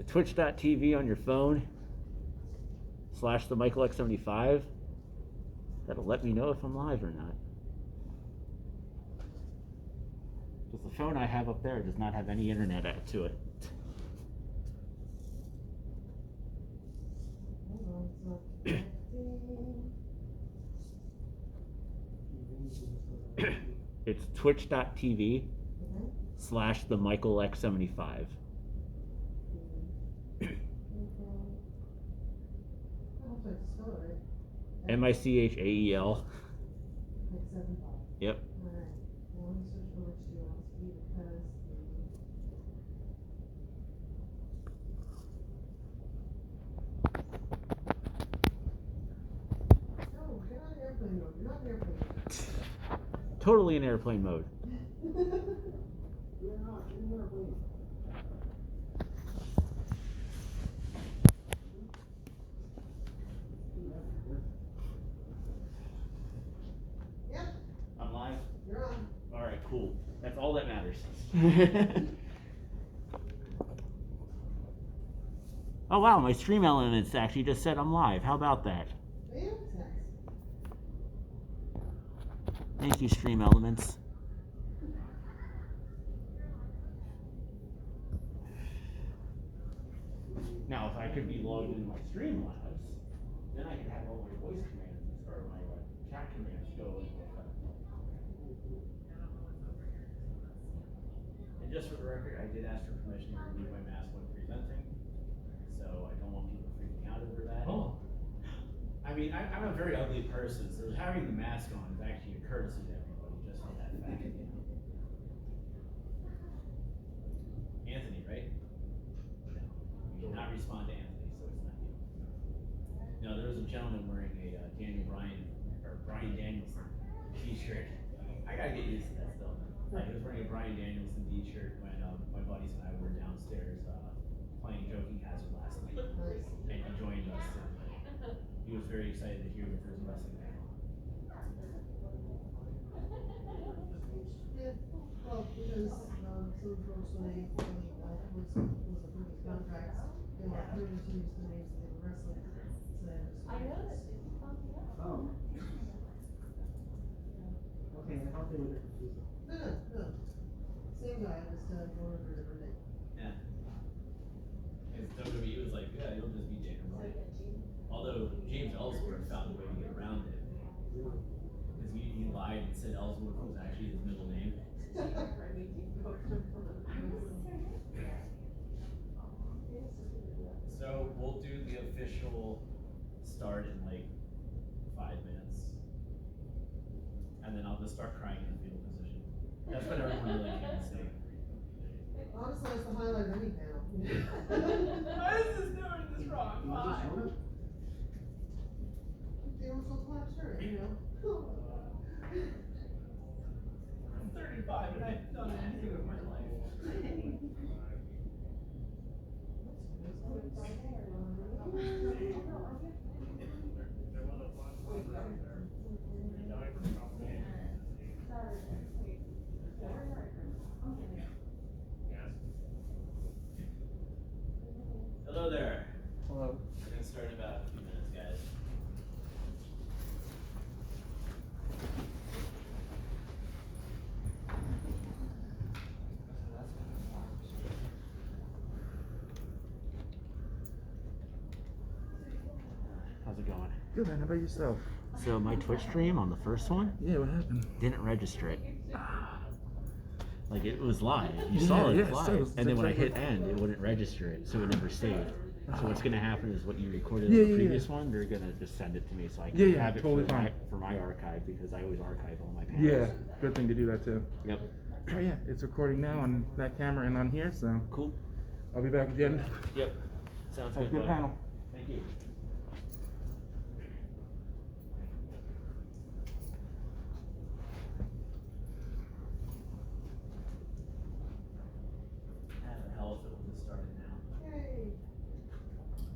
twitch.tv on your phone / the Michael X75. That'll let me know if I'm live or not. Because the phone I have up there does not have any internet added to it. It's twitch.tv / the Michael X75. MICHAEL. Yep. Totally in airplane mode. I'm live? You're on. All right, cool. That's all that matters. Oh wow, my stream elements actually just said I'm live. How about that? Thank you, stream elements. Now, if I could be logged into my Streamlabs, then I could have all my voice commands or my chat commands go into effect. And just for the record, I did ask for permission to remove my mask when presenting, so I don't want people freaking out over that. Oh. I mean, I'm a very ugly person, so having the mask on is actually a courtesy to everybody, just for that fact. Anthony, right? No. You did not respond to Anthony, so it's not you. No, there was a gentleman wearing a Brian Danielson t-shirt. I gotta get used to that still. He was wearing a Brian Danielson t-shirt when my buddies and I were downstairs playing Joking Hazard last night, and he joined us. And he was very excited to hear the first wrestling match. Yeah, well, because some folks, when they was the previous contracts, they were putting to use the names that they were wrestling. So I know that. Oh. Okay, I thought they were confusing. No. Same guy, just going under a different name. Yeah. And WWE was like, yeah, you'll just be Dana Bryan. Although James Ellsworth found a way to get around it. Because he lied and said Ellsworth was actually his middle name. So we'll do the official start in like 5 minutes. And then I'll just start crying in the fetal position. That's what everyone really can say. Honestly, it's the highlight of any panel. Why is this doing this wrong? Why? They were so plastered, you know. I'm 35 and I haven't done anything with my life. Hello there. Hello. We're going to start in about a few minutes, guys. How's it going? Good, man. How about yourself? So my Twitch stream on the first one Yeah, what happened? didn't register it. Like it was live. You saw it yeah, live. so And then when I hit exactly. end, it wouldn't register it, so it never saved. So what's gonna happen is what you recorded Yeah, in the yeah, previous yeah. one, they're gonna just send it to me so I can Yeah, have it totally for, fine. for my archive because I always archive all my panels. Yeah, good thing to do that too. Yep. Oh yeah, it's recording now on that camera and on here, so Cool. I'll be back again. Yep. Sounds Have a good. good bud. panel. Thank you. How the hell if it will just started now? Yay.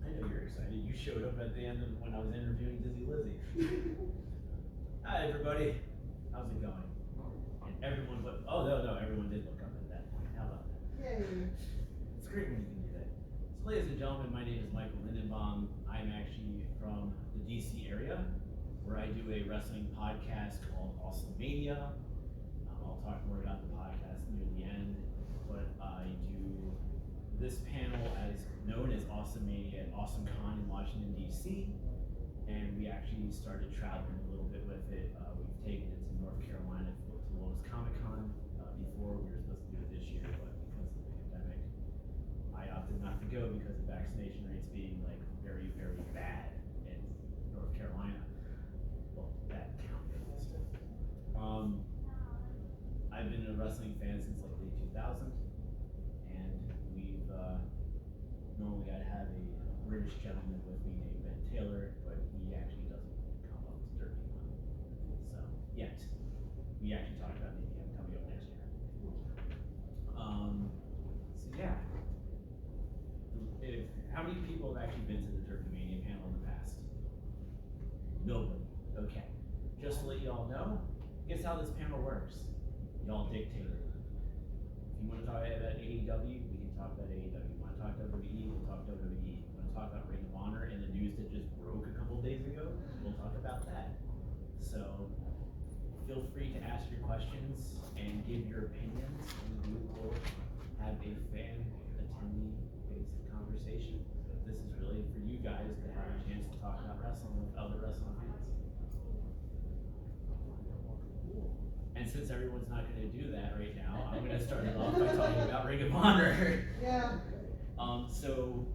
I know you're excited. You showed up at the end of when I was interviewing Dizzy Lizzy. Hi everybody. How's it going? And everyone but everyone did look up at that point. How about that? Yay. It's great when you can do that. So Ladies and gentlemen, my name is Michael Lindenbaum. I'm actually from the DC area, where I do a wrestling podcast called Summerslam. I'll talk more about the podcast near the end, but I do this panel as known as AwesomeMania at AwesomeCon in Washington, DC, and we actually started traveling a little bit with it. We've taken it to North Carolina to Lotus Comic Con. Before we were supposed to do it this year, but because of the pandemic, I opted not to go because of vaccination rates being like very, very bad in North Carolina. Well, that county at least. I've been a wrestling fan since like late 2000, and we've normally I'd have a British gentleman with me named Ben Taylor, but he actually doesn't come up to DerpyMania. So yet, we actually talked about maybe him coming up next year. So yeah. How many people have actually been to the DerpyMania panel in the past? Nobody. Okay. Just to let you all know, guess how this panel works. Y'all dictate it. If you want to talk about AEW, we can talk about AEW. You want to talk WWE, we'll talk WWE. You want to talk about Ring of Honor and the news that just broke a couple days ago, we'll talk about that. So feel free to ask your questions and give your opinions, and we will have a fan attendee based conversation. This is really for you guys to have a chance to talk about wrestling with other wrestling fans. And since everyone's not going to do that right now, I'm going to start it off by talking about Ring of Honor. Yeah. So,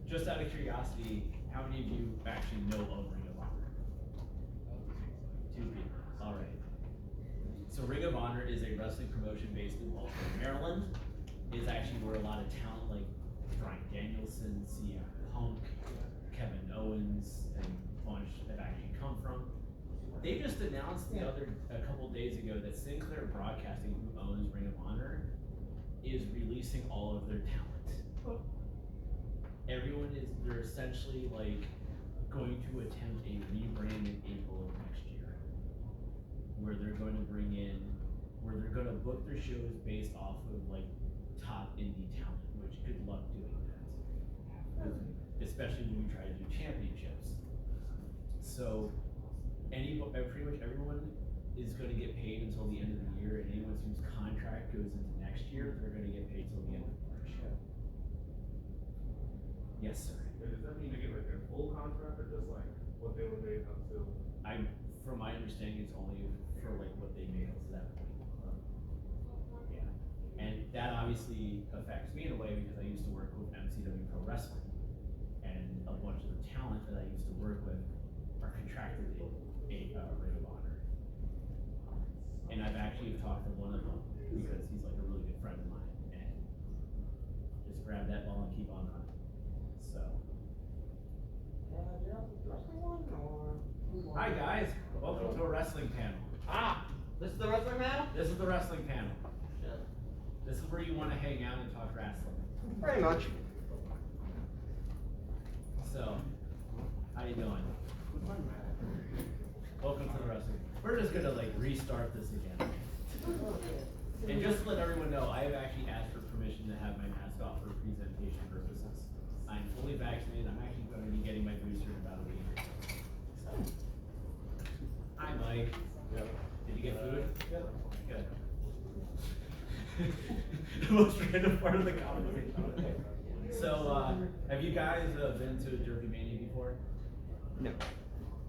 just out of curiosity, how many of you actually know of Ring of Honor? 2 people. All right. So Ring of Honor is a wrestling promotion based in Baltimore, Maryland. It's actually where a lot of talent like Bryan Danielson, CM Punk, Kevin Owens, and a bunch have actually come from. They just announced a couple days ago that Sinclair Broadcasting, who owns Ring of Honor, is releasing all of their talent. They're essentially like going to attempt a rebrand in April of next year, where they're going to book their shows based off of like top indie talent, which good luck doing that, especially when you try to do championships. So pretty much everyone is going to get paid until the end of the year, and anyone whose contract goes into next year, they're going to get paid till the end of March. Yes, sir. Does that mean they get like a full contract, or just like what they were made up to? From my understanding, it's only for like what they made up to that point. Yeah, and that obviously affects me in a way because I used to work with MCW Pro Wrestling, and a bunch of the talent that I used to work with are contracted in Ring of Honor. And I've actually talked to one of them because he's like a really good friend of mine, and just grab that ball and keep on running. So. Hi guys, welcome to a wrestling panel. This is the wrestling panel? This is the wrestling panel. This is where you want to hang out and talk wrestling. Pretty much. So, how you doing? Welcome to the wrestling. We're just gonna like restart this again. And just to let everyone know, I have actually asked for permission to have my mask off for presentation purposes. I'm fully vaccinated. I'm actually going to be getting my booster in about a week. So, hi Mike. Yep. Did you get food? Yeah. Good. The most random part of the conversation. So, have you guys been to DerpyMania before? No.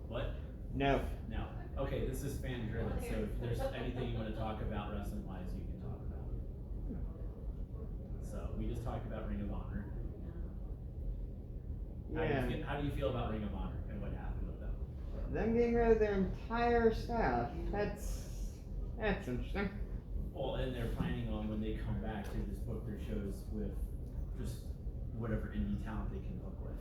What? No. No. Okay, this is fan driven, so if there's anything you want to talk about wrestling wise, you can talk about it. So, we just talked about Ring of Honor. Yeah. How do you feel about Ring of Honor and what happened with them? Them getting rid of their entire staff. That's interesting. Well, and they're planning on when they come back to just book their shows with just whatever indie talent they can book with.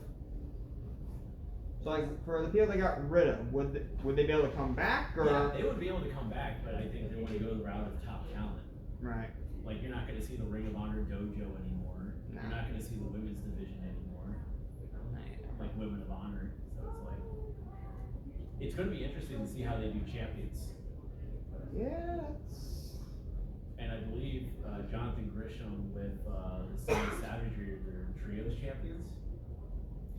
So like for the people they got rid of, would they be able to come back or? Yeah, they would be able to come back, but I think they want to go the route of top talent. Right. Like you're not going to see the Ring of Honor dojo anymore. No. You're not going to see the women's division anymore. Like Women of Honor. So it's like it's going to be interesting to see how they do champions. Yeah. And I believe Jonathan Grisham with the Savage Savagery, their trio trios champions,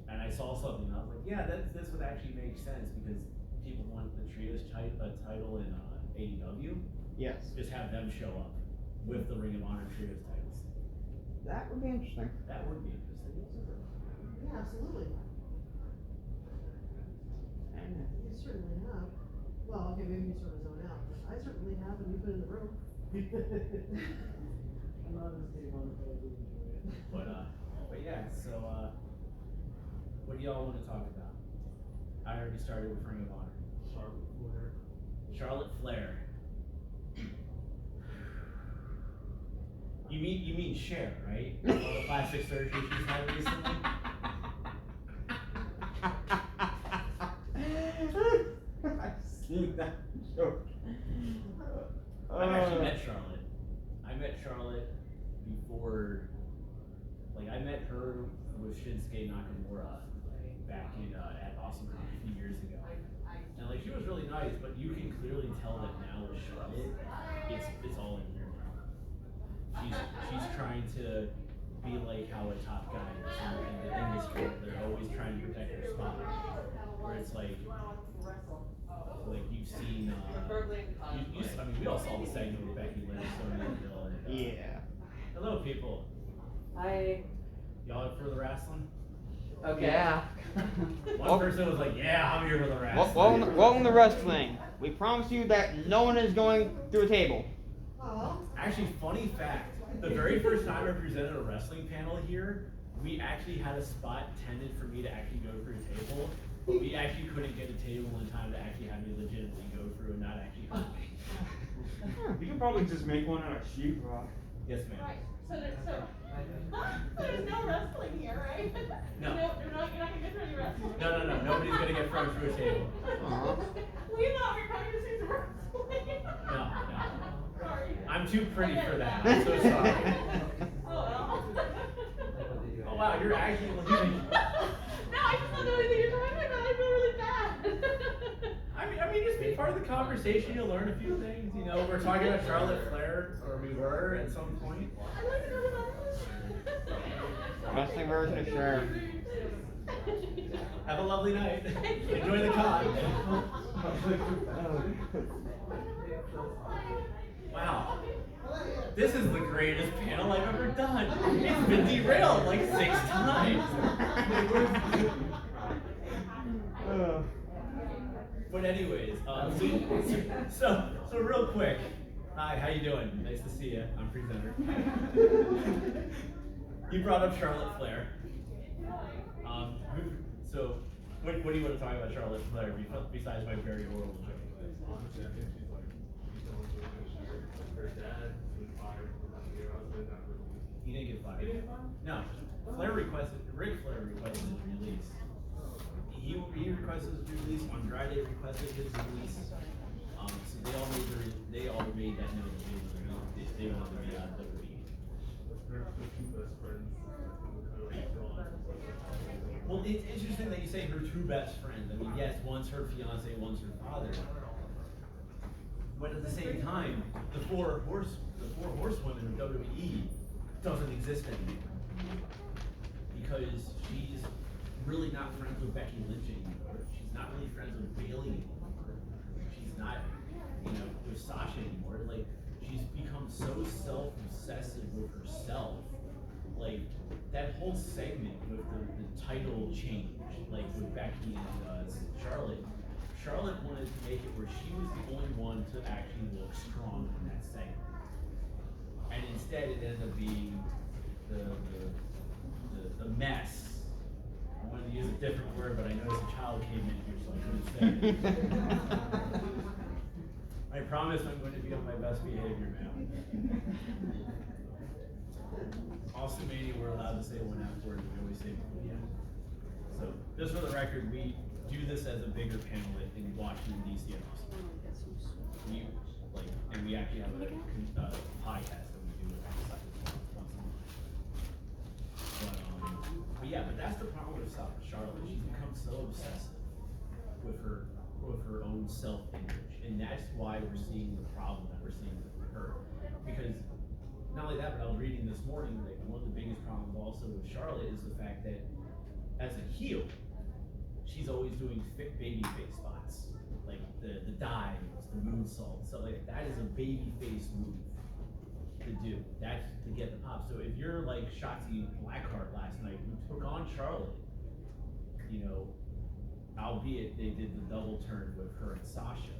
and I saw something and I was like, yeah, this would actually make sense because people want the trios title in AEW. Yes. Just have them show up with the Ring of Honor trios titles. That would be interesting. That would be interesting. Yeah, absolutely. And You certainly have. Well, okay, maybe you sort of zone out, but I certainly have, and you've been in the room. I'm not as big on it, but I do enjoy it. But yeah, so what do y'all want to talk about? I already started with Ring of Honor. Charlotte Flair. Charlotte Flair. You mean Cher, right? All the plastic surgery she's had recently. I've seen that joke. I've actually met Charlotte. I met Charlotte before, like I met her with Shinsuke Nakamura back in at Awesome Con a few years ago. And like she was really nice, but you can clearly tell that now with Charlotte, it's all in here now. She's trying to be like how a top guy is in the industry. They're always trying to protect their spot. Where it's like you've seen, I mean, we all saw the segment with Becky Lynch, Sonya Deville, and Yeah. hello, people. Hi. Y'all up for the wrestling? Okay. Yeah. One person was like, "Yeah, I'm here for the wrestling." Welcome to wrestling. We promise you that no one is going through a table. Oh, Actually, funny fact: the very first time I presented a wrestling panel here, we actually had a spot tended for me to actually go through a table. But we actually couldn't get a table in time to actually have me legitimately go through and not actually hurt me. We could probably just make one out of sheetrock. Yes, ma'am. Right, there's no wrestling here, right? No. You're not gonna get through any wrestling. No. Nobody's gonna get thrown through a table. We thought we were coming to see some wrestling. No. Sorry. I'm too pretty for that. I'm so sorry. Oh, well. Oh wow, you're actually leaving. No, I just don't know anything you're talking about. I feel really bad. I mean, just be part of the conversation. You'll learn a few things. You know, we're talking about Charlotte Flair, or we were at some point. I'd like to know about this. Wrestling version of Cher. Have a lovely night. Enjoy the con. Wow. This is the greatest panel I've ever done. It's been derailed like 6 times. But anyways, so real quick. Hi, how you doing? Nice to see you. I'm presenter. You brought up Charlotte Flair. So what do you want to talk about Charlotte Flair besides my very horrible joke? Honestly, I think she's like, she's going through an issue. Her dad was fired from her husband that was. He didn't get fired. He didn't get fired? No. Ric Flair requested his release. He requested his release. Andrade requested his release. So they all made that note that they wanted to be out of WWE. They're the two best friends. Well, it's interesting that you say her two best friends. I mean, yes, one's her fiance, one's her father. But at the same time, the four horsewomen of WWE doesn't exist anymore. Because she's really not friends with Becky Lynch anymore. She's not really friends with Bayley anymore. She's not, with Sasha anymore. Like, she's become so self-obsessive with herself. Like, that whole segment with the title change, like with Becky and Charlotte wanted to make it where she was the only one to actually look strong in that segment. And instead it ended up being the mess. I wanted to use a different word, but I noticed a child came in here, so I couldn't say it. I promise I'm going to be on my best behavior, ma'am. Also, Mania, we're allowed to say one F word, we always say yeah. So, just for the record, we do this as a bigger panel in Washington, D.C. and Austin. And we actually have a podcast that we do once a month. But yeah, that's the problem with Charlotte. She's become so obsessive with her own self-image, and that's why we're seeing the problem that we're seeing with her. Because not only that, but I was reading this morning, like, one of the biggest problems also with Charlotte is the fact that as a heel, she's always doing baby face spots. Like the dives, the moonsault, stuff like that. That is a baby face move to do. That's to get the pop. So if you're like Shotzi Blackheart last night, who took on Charlotte, you know, albeit they did the double turn with her and Sasha.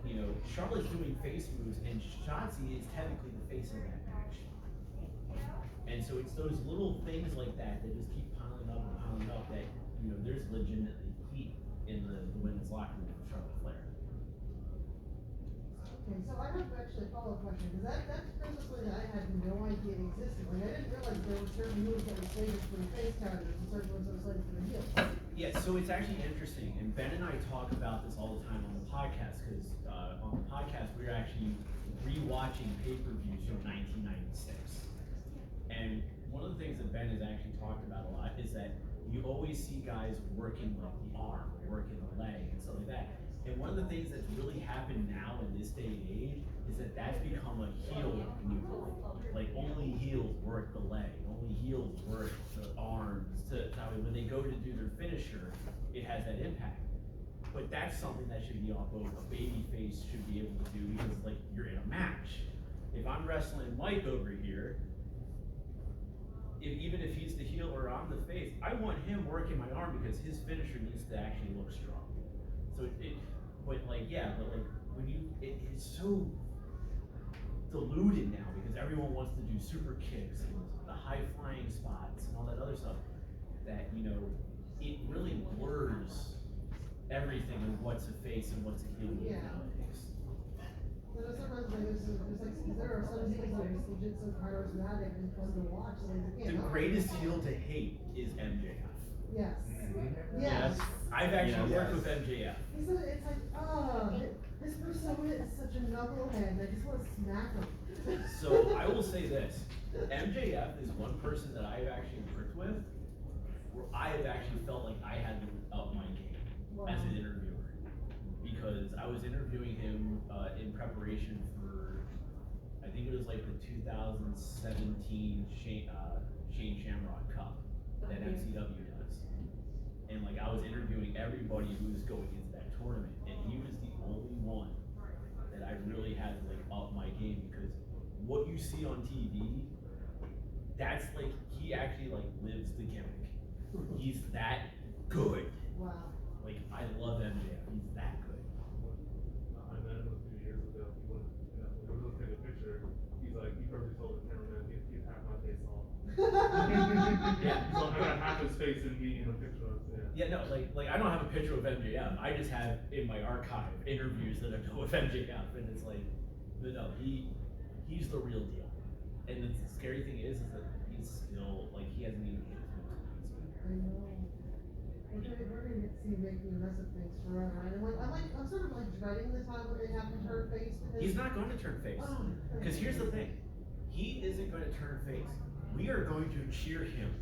You know, Charlotte's doing face moves, and Shotzi is technically the face of that match. And so it's those little things like that that just keep piling up that, you know, there's legitimately heat in the women's locker room with Charlotte Flair. Okay, so I have actually a follow-up question, because that's something that I had no idea existed. Like, I didn't realize there were certain moves that were slated for the face characters and certain ones that were slated for the heel. Yeah, so it's actually interesting, and Ben and I talk about this all the time on the podcast, because on the podcast we're actually rewatching pay-per-views from 1996. And one of the things that Ben has actually talked about a lot is that you always see guys working like the arm, working the leg, and stuff like that. And one of the things that's really happened now in this day and age is that that's become a heel move. Like only heels work the leg, only heels work the arms. When they go to do their finisher, it has that impact. But that's something that should be on both a baby face should be able to do, because like you're in a match. If I'm wrestling Mike over here, even if he's the heel or I'm the face, I want him working my arm because his finisher needs to actually look strong. So but like when you, it's so diluted now because everyone wants to do super kicks and the high flying spots and all that other stuff that, you know, it really blurs everything of what's a face and what's a heel nowadays. So there's sometimes like there are some things that are legit so charismatic and fun to watch. So The greatest heel to hate is MJF. Yes. Mm-hmm. Yes. I've actually worked with MJF. It's like, oh, this persona is such a knucklehead. I just want to smack him. So I will say this, MJF is one person that I've actually worked with where I have actually felt like I had to up my game as an interviewer. Because I was interviewing him in preparation for, I think it was like the 2017 Shane Shamrock Cup that MCW does. And like I was interviewing everybody who was going into that tournament, and he was the only one that I really had to like up my game, because what you see on TV, that's like, he actually like lives the gimmick. He's that good. Wow. Like I love MJF, he's that good. I met him a few years ago. He went, we were looking at a picture. He's like, he perfectly told the cameraman, he'd half my face off. Yeah. So I got half his face in me in the picture. Yeah, no, like I don't have a picture of MJF. I just have in my archive interviews that I know of MJF, and it's like, but no, he's the real deal. And the scary thing is that he's still like, he hasn't even hit his most. I know. We're gonna see making a mess of things forever. And I'm sort of like dreading the time when they have to turn face. He's not going to turn face. Because here's the thing, he isn't going to turn face. We are going to cheer him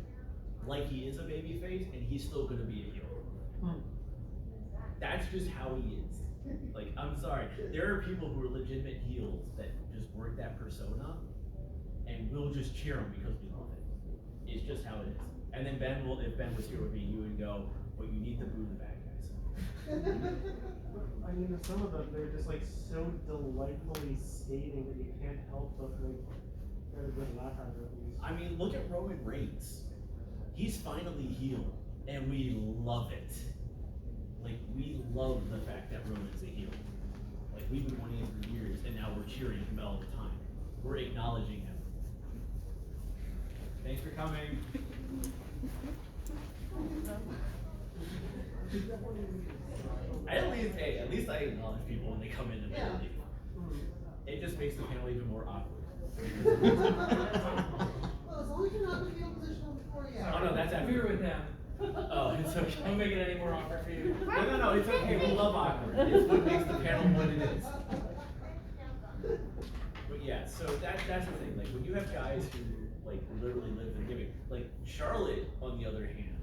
like he is a baby face, and he's still going to be a heel. That's just how he is. Like, I'm sorry, there are people who are legitimate heels that just work that persona, and we'll just cheer him because we love it. It's just how it is. And then if Ben was here with me, he would go, well, you need to boo the bad guys. I mean, some of them, they're just like so delightfully skating that you can't help but like get a good laugh out of it at least. I mean, look at Roman Reigns. He's finally healed, and we love it. Like, we love the fact that Roman's a heel. Like, we've been wanting him for years, and now we're cheering him all the time. We're acknowledging him. Thanks for coming. At least I acknowledge people when they come in and they leave. It just makes the panel even more awkward. Well, as long as you're not in the field position before you. Oh no, that's after. Agree with them. Oh, it's okay. Don't make it any more awkward for you. No, it's okay. We love awkward. It's what makes the panel what it is. But yeah, so that's the thing. Like when you have guys who like literally live the gimmick. Like Charlotte, on the other hand,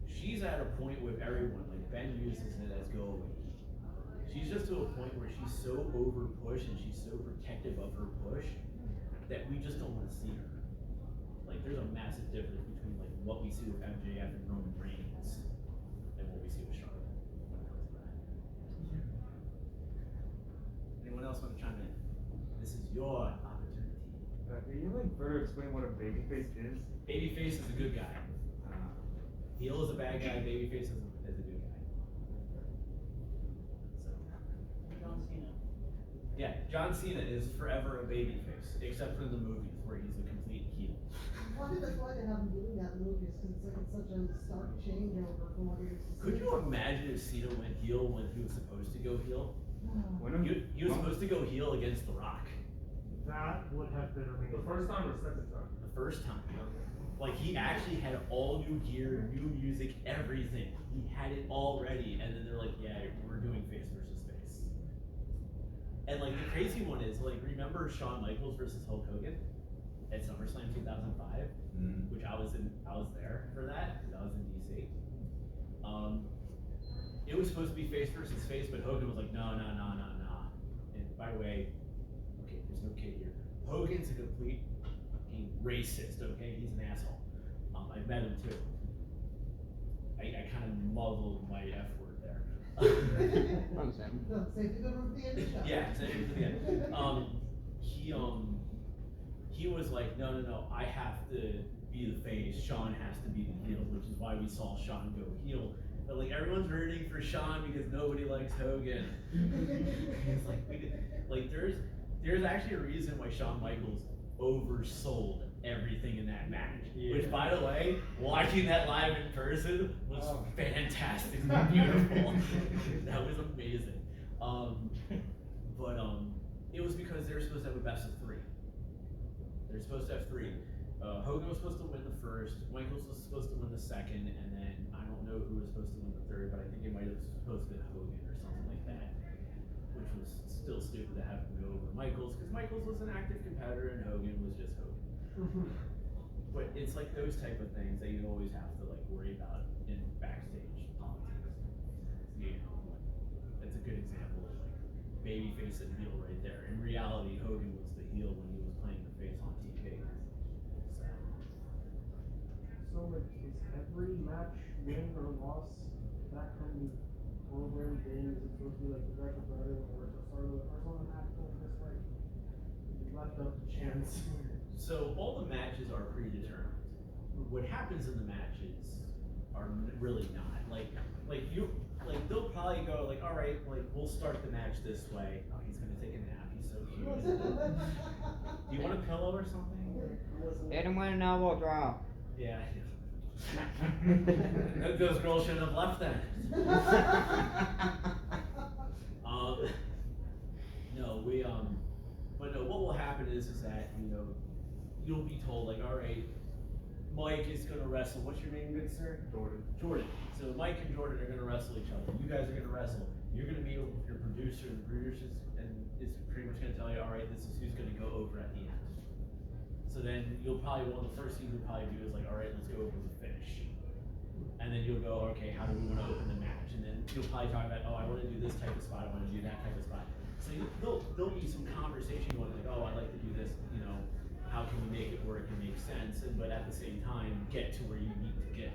she's at a point with everyone. Like Ben uses it as go away. She's just to a point where she's so over pushed and she's so protective of her push that we just don't want to see her. Like, there's a massive difference between like what we see with MJF and Roman Reigns and what we see with Charlotte when it comes to that. Anyone else want to chime in? This is your opportunity. Can you like further explain what a babyface is? Babyface is a good guy. Heel is a bad guy. Babyface is a good guy. So. John Cena. Yeah, John Cena is forever a babyface, except for the movies where he's a complete heel. Well, I think that's why they have him doing that in movies, because it's like it's such a stark changeover from what he used to Could see. you imagine if Cena went heel when he was supposed to go heel? When He was supposed to go heel against The Rock. That would have been amazing. The first time or second time? The first time. Like, he actually had all new gear, new music, everything. He had it all ready, and then they're like, yeah, we're doing face versus face. And like, the crazy one is, like, remember Shawn Michaels versus Hulk Hogan at Summerslam 2005? Which I was there for that, because I was in DC. It was supposed to be face versus face, but Hogan was like, no. And by the way, okay, there's no kid here. Hogan's a complete fucking racist, okay? He's an asshole. I met him too. I kind of muddled my F word there. Understand. No, save the good one for the end of the show. Yeah, save it for the end. He was like, no, I have to be the face. Shawn has to be the heel, which is why we saw Shawn go heel. But like, everyone's rooting for Shawn because nobody likes Hogan. It's like there's actually a reason why Shawn Michaels oversold everything in that match. Yeah. Which, by the way, watching that live in person was fantastic, beautiful. That was amazing. But it was because they were supposed to have a best of three. They're supposed to have three. Hogan was supposed to win the first, Michaels was supposed to win the second, and then I don't know who was supposed to win the third, but I think it might have supposed to be Hogan or something like that, which was still stupid to have him go over Michaels, because Michaels was an active competitor and Hogan was just Hogan. But it's like those type of things that you always have to like worry about in backstage politics. You know, that's a good example of like babyface and heel right there. In reality, Hogan was the heel when he was playing the face on TV. So like, is every match win or loss that kind of program thing? Is it supposed to be like the record better or it's a sort of a match going this way? You left up the chance. So all the matches are predetermined. What happens in the matches are really not. Like they'll probably go like, all right, like we'll start the match this way. Oh, he's gonna take a nap. He's so cute. Do you want a pillow or something? Hit him with an elbow drop. Yeah. Those girls shouldn't have left then. But no, what will happen is that, you know, you'll be told like, all right, Mike is gonna wrestle. What's your name, good sir? Jordan. So Mike and Jordan are gonna wrestle each other. You guys are gonna wrestle. You're gonna meet with your producer, and the producer is pretty much gonna tell you, all right, this is who's gonna go over at the end. So then you'll probably, one of the first things you'll probably do is like, all right, let's go over the finish. And then you'll go, okay, how do we want to open the match? And then you'll probably talk about, oh, I want to do this type of spot, I want to do that type of spot. So there'll be some conversation going like, oh, I'd like to do this, you know, how can we make it work and make sense? And but at the same time, get to where you need to get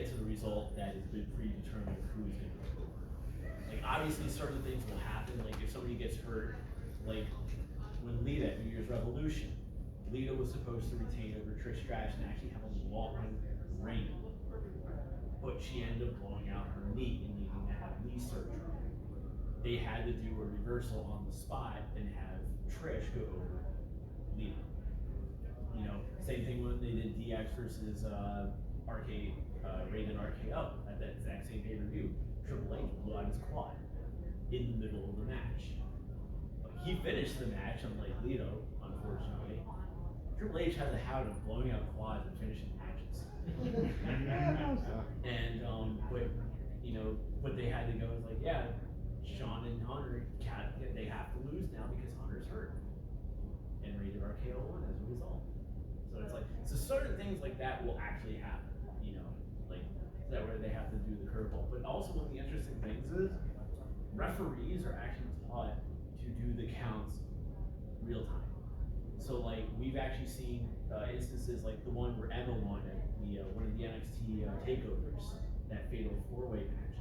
to the result that has been predetermined who's going to go over. Like obviously certain things will happen, like if somebody gets hurt, like when Lita at New Year's Revolution, Lita was supposed to retain over Trish Stratus and actually have a long reign. But she ended up blowing out her knee and needing to have knee surgery. They had to do a reversal on the spot and have Trish go over Lita. You know, same thing when they did DX versus Rated RKO at that exact same pay-per-view. Triple H blew out his quad in the middle of the match. He finished the match, unlike Lito, unfortunately. Triple H has a habit of blowing out quads and finishing matches. And but you know, what they had to go is like, yeah, Shawn and Hunter they have to lose now because Hunter's hurt. And Rated RKO won as a result. So it's like, so certain things like that will actually happen, you know, like that where they have to do the curveball. But also one of the interesting things is referees are actually taught to do the counts real time. So like we've actually seen instances like the one where Emma won at the one of the NXT takeovers, that fatal 4-way match.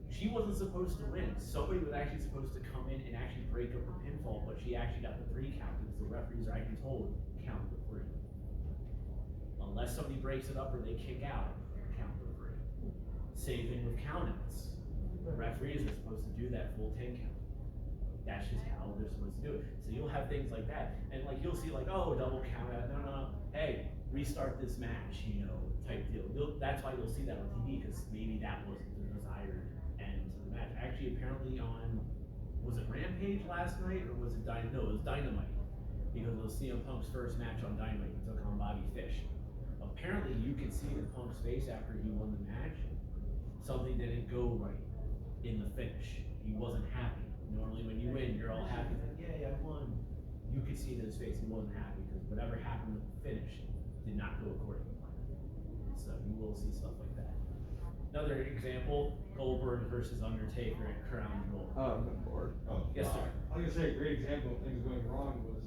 She wasn't supposed to win. Somebody was actually supposed to come in and actually break up her pinfall, but she actually got the 3 count because the referees are actually told count the 3. Unless somebody breaks it up or they kick out, count the 3. Same thing with countouts. Referees are supposed to do that full 10 count. That's just how they're supposed to do it. So you'll have things like that, and like you'll see like, oh, double count out. No. Hey, restart this match, type deal. That's why you'll see that on TV, because maybe that wasn't the desired end to the match. Actually, apparently was it Rampage last night or was it Dynamite? No, it was Dynamite, because it was CM Punk's first match on Dynamite. He took on Bobby Fish. Apparently, you can see in Punk's face after he won the match, something didn't go right in the finish. He wasn't happy. Normally when you win, you're all happy, like, yay, I won. You could see in his face he wasn't happy because whatever happened with the finish did not go according to plan. So you will see stuff like that. Another example, Goldberg versus Undertaker at Crown Jewel. Oh, good lord. Yes, sir. I was gonna say a great example of things going wrong was,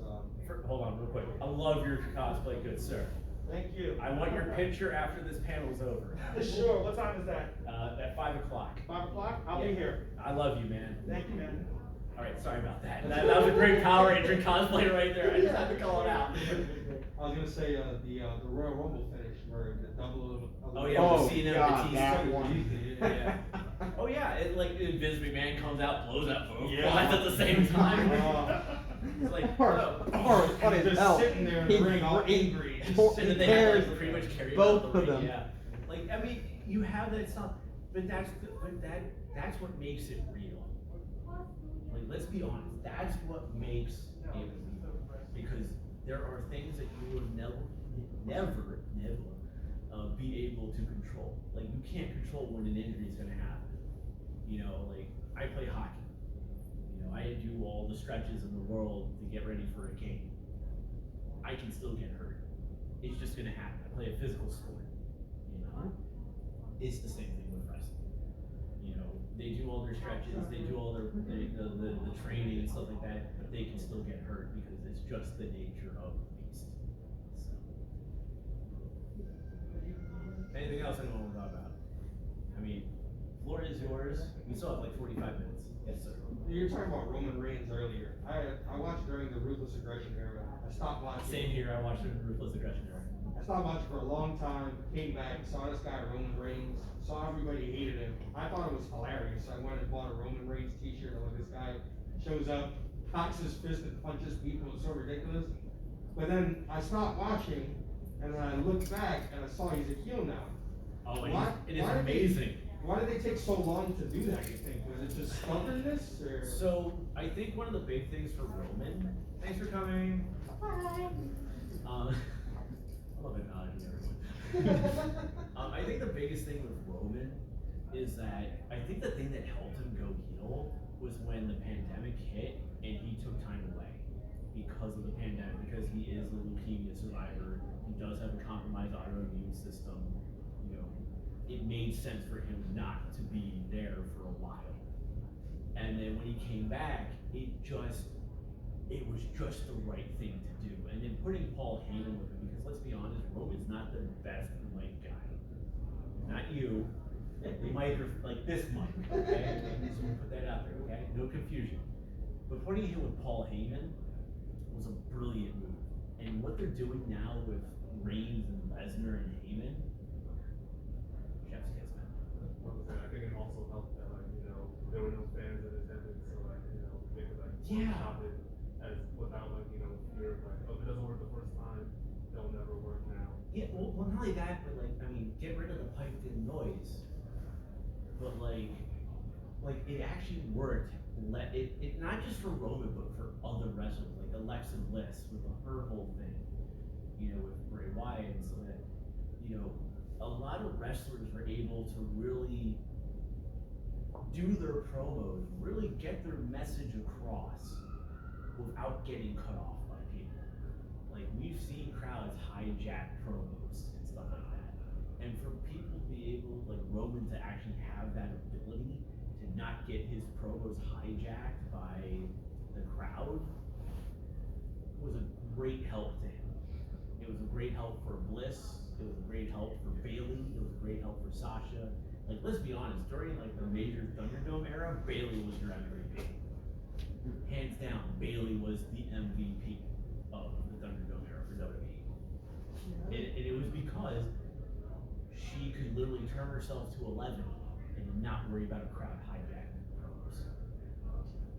Hold on real quick. I love your cosplay, good sir. Thank you. I want your picture after this panel's over. Sure, what time is that? At 5 o'clock. 5 o'clock? I'll be here. I love you, man. Thank you, man. All right, sorry about that. That was a great Power Ranger cosplay right there. I just had to call it out. I was gonna say, the Royal Rumble finish where the double. Oh yeah, Oh, we've seen it God, on that Batista. one. Yeah. Oh yeah, Vince McMahon comes out, blows up both Yeah. guys at the same time. It's like, Or funny as Just hell. sitting there in the ring all angry. and then they have like, pretty much carry both out the of ring, them. Yeah. Like I mean, you have that stuff, but that's what makes it real. Like let's be honest, that's what makes it real. Because there are things that you will never be able to control. Like you can't control when an injury is gonna happen. Like I play hockey. I do all the stretches in the world to get ready for a game. I can still get hurt. It's just gonna happen. I play a physical sport. It's the same thing with wrestling. They do all their stretches, they do all the training and stuff like that, but they can still get hurt because it's just the nature of the beast. So. Anything else anyone want to talk about? I mean, floor is yours. We still have like 45 minutes. Yes, sir. You were talking about Roman Reigns earlier. I watched during the Ruthless Aggression era. I stopped watching. Same here. I watched the Ruthless Aggression era. I stopped watching for a long time, came back, saw this guy Roman Reigns, saw everybody hated him. I thought it was hilarious, so I went and bought a Roman Reigns t-shirt. I'm like, this guy shows up, cocks his fist and punches people. It's so ridiculous. But then I stopped watching, and then I looked back and I saw he's a heel now. Oh, Why- it is why did they- amazing. Why did they take so long to do that, you think? Was it just stubbornness, or? So I think one of the big things for Roman. Thanks for coming. Bye. I love acknowledging everyone. I think the biggest thing with Roman is that I think the thing that helped him go heel was when the pandemic hit and he took time away because of the pandemic, because he is a leukemia survivor. He does have a compromised autoimmune system. It made sense for him not to be there for a while. And then when he came back, it was just the right thing to do. And then putting Paul Heyman with him, because let's be honest, Roman's not the best mic guy. Not you. The mic, like this mic, okay? So we'll put that out there, okay? No confusion. But putting him with Paul Heyman was a brilliant move. And what they're doing now with Reigns and Lesnar and Heyman, chef's kiss, man. I think it also helped that, there were no fans in attendance, so, they could, Yeah. stop it without, fear of, if it doesn't work the first time, they'll never work now. Yeah, well, not only that, but get rid of the piped in noise. But it actually worked. It not just for Roman, but for other wrestlers, like Alexa Bliss with her whole thing, with Bray Wyatt and so that, a lot of wrestlers were able to really do their promos, really get their message across without getting cut off by people. Like we've seen crowds hijack promos and stuff like that. And for people to be able, like Roman, to actually have that ability to not get his promos hijacked by the crowd was a great help to him. It was a great help for Bliss. It was a great help for Bailey. It was a great help for Sasha. Like, let's be honest, during like the major Thunderdome era, Bailey was your MVP. Hands down, Bailey was the MVP of the Thunderdome era for WWE. And it was because she could literally turn herself to 11 and not worry about a crowd hijacking promos.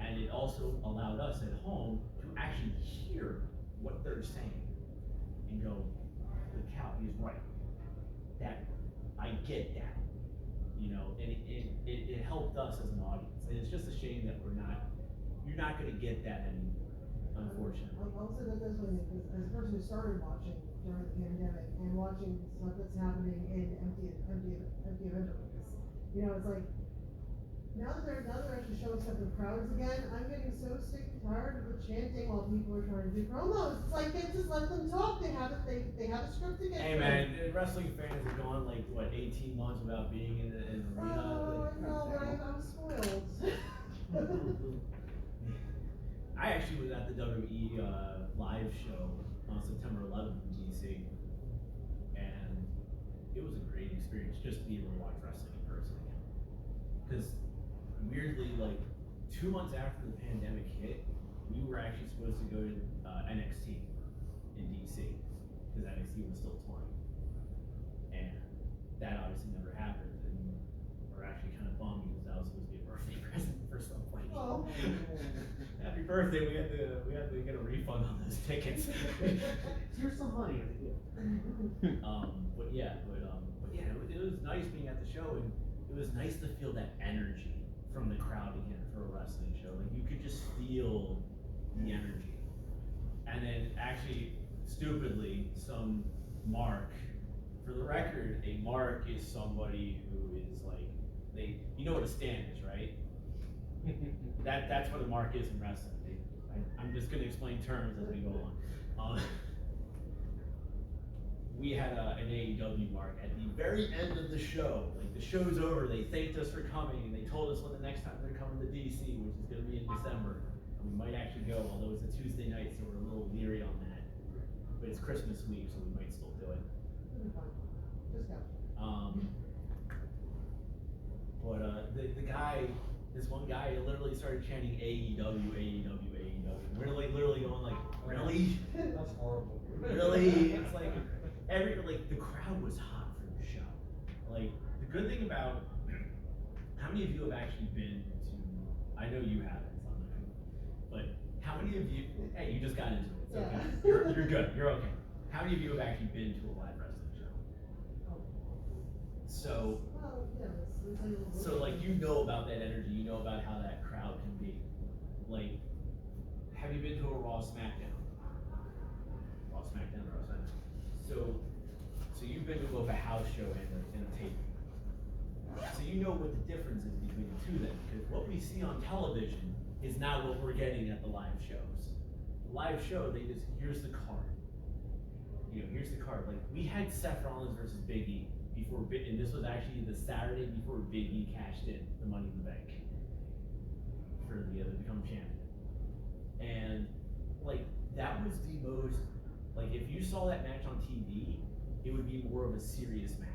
And it also allowed us at home to actually hear what they're saying and go, the cow is right. That, I get that. You know, and it helped us as an audience. And it's just a shame that you're not gonna get that anymore, unfortunately. I'll say that this way, because as a person who started watching during the pandemic and watching stuff that's happening in empty event arenas, you know, it's like, now that they're actually showing stuff in crowds again, I'm getting so sick and tired of the chanting while people are trying to do promos. It's like, they just let them talk, they have a script to get Hey through. man, wrestling fans have gone like, what, 18 months without being in an arena? Oh, no, but I'm spoiled. I actually was at the WWE live show on September 11th in DC, and it was a great experience just to be able to watch wrestling in person again. Because weirdly, like 2 months after the pandemic hit, we were actually supposed to go to NXT in DC because NXT was still touring, and that obviously never happened. And we're actually kind of bummed because that was supposed to be a birthday present for somebody. Oh. Happy birthday! We had to get a refund on those tickets. Here's some money as a gift. But yeah, it was nice being at the show, and it was nice to feel that energy from the crowd again for a wrestling show. Like you could just feel the energy. And then actually, stupidly, some mark. For the record, a mark is somebody who is like you know what a stand is, right? That's what a mark is in wrestling. I'm just gonna explain terms as we go on. We had an AEW mark at the very end of the show. Like the show's over, they thanked us for coming, and they told us when the next time they're coming to DC, which is gonna be in December. And we might actually go, although it's a Tuesday night, so we're a little leery on that. But it's Christmas week, so we might still do it. Just go. But the guy, this one guy literally started chanting AEW, AEW, AEW. We're like literally going like, really? That's horrible. Really? It's like the crowd was hot for the show. Like the good thing about how many of you have actually been to? I know you haven't, so I'm not gonna, but how many of you? Hey, you just got into it. It's okay. Yeah. You're good. You're okay. How many of you have actually been to a live wrestling show? So. Well, yeah, So like you know about that energy, you know about how that crowd can be. Like, have you been to a Raw SmackDown? Raw SmackDown, Raw SmackDown. So you've been to both a house show and a tape. So you know what the difference is between the two then, because what we see on television is not what we're getting at the live shows. The live show, here's the card. You know, here's the card. Like we had Seth Rollins versus Big E. And this was actually the Saturday before Big E cashed in the Money in the Bank for to become champion. And like that was the most, like if you saw that match on TV, it would be more of a serious match.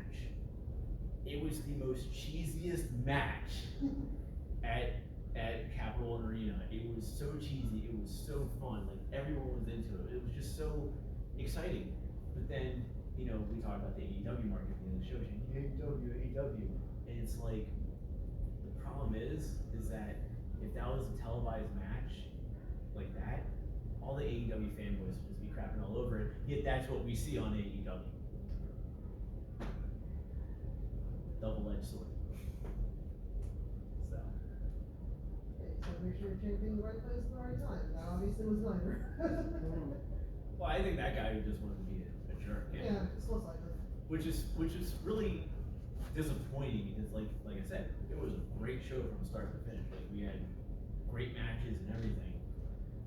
It was the most cheesiest match at Capitol Arena. It was so cheesy, it was so fun, like everyone was into it. It was just so exciting. But then, you know, we talked about the AEW market at the end of the show, AEW, and it's like, the problem is that if that was a televised match like that, all the AEW fanboys would just be crapping all over it, yet that's what we see on AEW. Double-edged sword. So. Okay, so make sure you're chanting the right place at the right time. That obviously was neither. Well, I think that guy just wanted to be a jerk. Yeah, it's most likely. Which is really disappointing because like I said, it was a great show from start to finish. Like we had great matches and everything.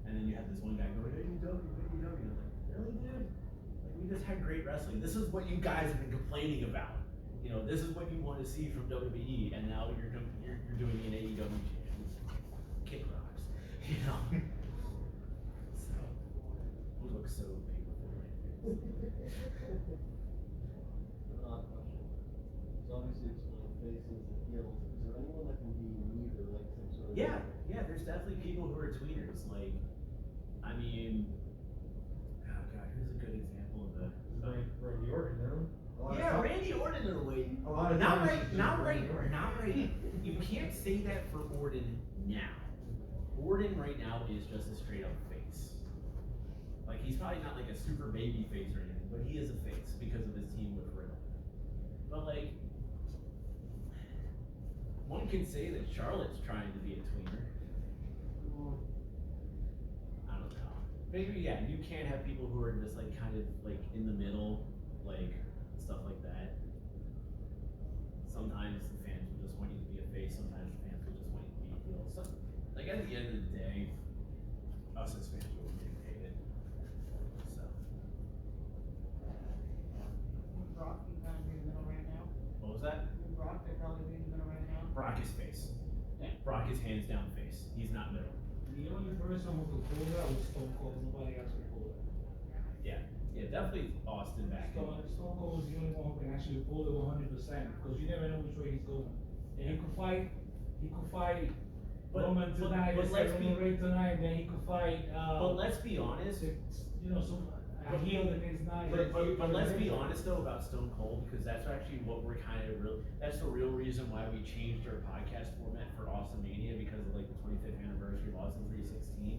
And then you had this one guy going, AEW. And I'm like, really, dude? Like we just had great wrestling. This is what you guys have been complaining about. You know, this is what you want to see from WWE, and now you're doing an AEW kick rocks. You know. So He looks so painful. Odd question. So obviously it's one faces and heels. Is there anyone that can be neither, like some sort of? Yeah, there's definitely people who are tweeners. Like, I mean, oh god, who's a good example of a? Randy Orton, no? Yeah, Randy Orton in a way. A lot of Not times right, it's just not right, Randy Orton. not right. You can't say that for Orton now. Orton right now is just a straight up face. Like, he's probably not like a super baby face or anything, but he is a face because of his team with Riddle. But like, one can say that Charlotte's trying to be a tweener. I don't know. Maybe, yeah, you can't have people who are just like kind of like in the middle, like stuff like that. Sometimes the fans will just want you to be a face, sometimes the fans will just want you to be a heel. So, like at the end of the day, us as fans will dictate it. So. Brock, you kind of in the middle right now. What was that? Brock, they're probably in the middle right now. Brock is face. Yeah. Brock is hands down face. He's not middle. The only person who could pull that was Stone Cold. Nobody else could pull it. Yeah, definitely Austin back in. Stone Cold is the only one who can actually pull it 100% because you never know which way he's going. And he could fight Roman tonight, but let's be, Roman Reigns tonight, then he could fight. But let's be honest. You know, some a heel against Nia. But let's be honest though about Stone Cold, because that's actually what we're kind of real. That's the real reason why we changed our podcast format for Austin Mania, because of like the 25th anniversary of Austin 316.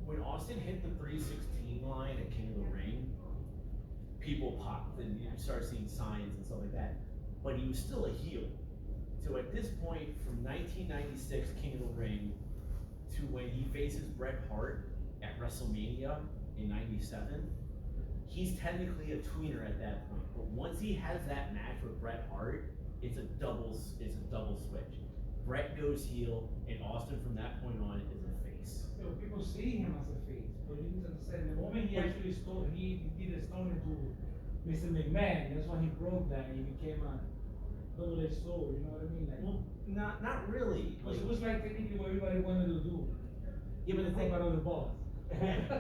When Austin hit the 316 line at King of the Ring, people popped and you start seeing signs and stuff like that. But he was still a heel. So at this point, from 1996 King of the Ring to when he faces Bret Hart at WrestleMania in '97, he's technically a tweener at that point. But once he has that match with Bret Hart, it's a double switch. Bret goes heel, and Austin from that point on is a face. So people see him as a face, but you need to understand the moment he actually did a stone into Mr. McMahon, that's when he broke that and he became a double-edged sword. You know what I mean? Like, Well, not really. it was like technically what everybody wanted to do. Yeah, but the thing about the boss.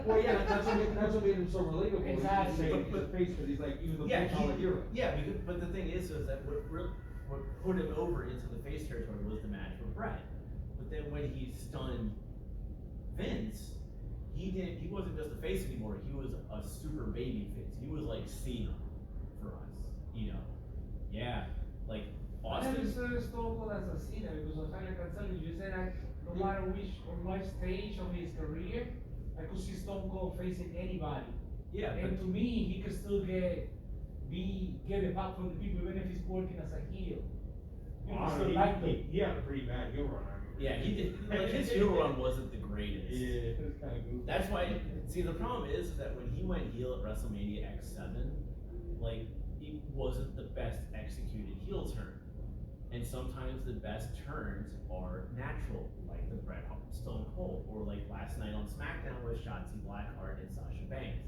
Well, yeah, that's what made him so relatable. Exactly. He's a face because he's like, even the Yeah, blue-collar hero. but the thing is that what put him over into the face territory was the match with Bret. But then when he stunned Vince, he wasn't just a face anymore. He was a super baby face. He was like Cena for us, you know. Yeah, like I never Austin. saw Stone Cold as a Cena because I can tell you said that no matter what stage of his career, I could see Stone Cold facing anybody. Yeah, And to me, he could still get it back from the people even if he's working as a heel. You know, still like him. He had a pretty bad heel run. I mean. yeah, he did. Like his heel run wasn't the greatest. Yeah, it was kind of goofy. That's why. See, the problem is that when he went heel at WrestleMania X7, like it wasn't the best executed heel turn. And sometimes the best turns are natural, like the Bret Hart Stone Cold, or like last night on SmackDown with Shotzi Blackheart and Sasha Banks.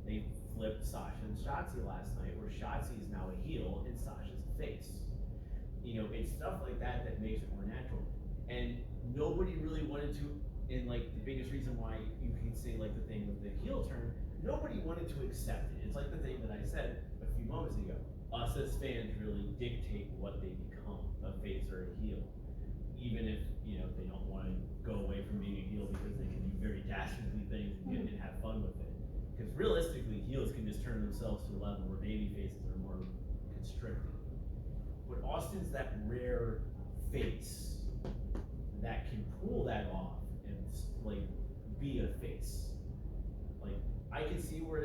They flipped Sasha and Shotzi last night, where Shotzi is now a heel and Sasha's a face. You know, it's stuff like that that makes it more natural. And nobody really wanted to, and like the biggest reason why you can say like the thing with the heel turn, nobody wanted to accept it. It's like the thing that I said a few moments ago. Us as fans really dictate what they become, a face or a heel. Even if, you know, they don't want to go away from being a heel because they can do very dastardly things and have fun with it. Because realistically, heels can just turn themselves to a level where baby faces are more constricted. But Austin's that rare face that can pull that off and like be a face. Like I can see what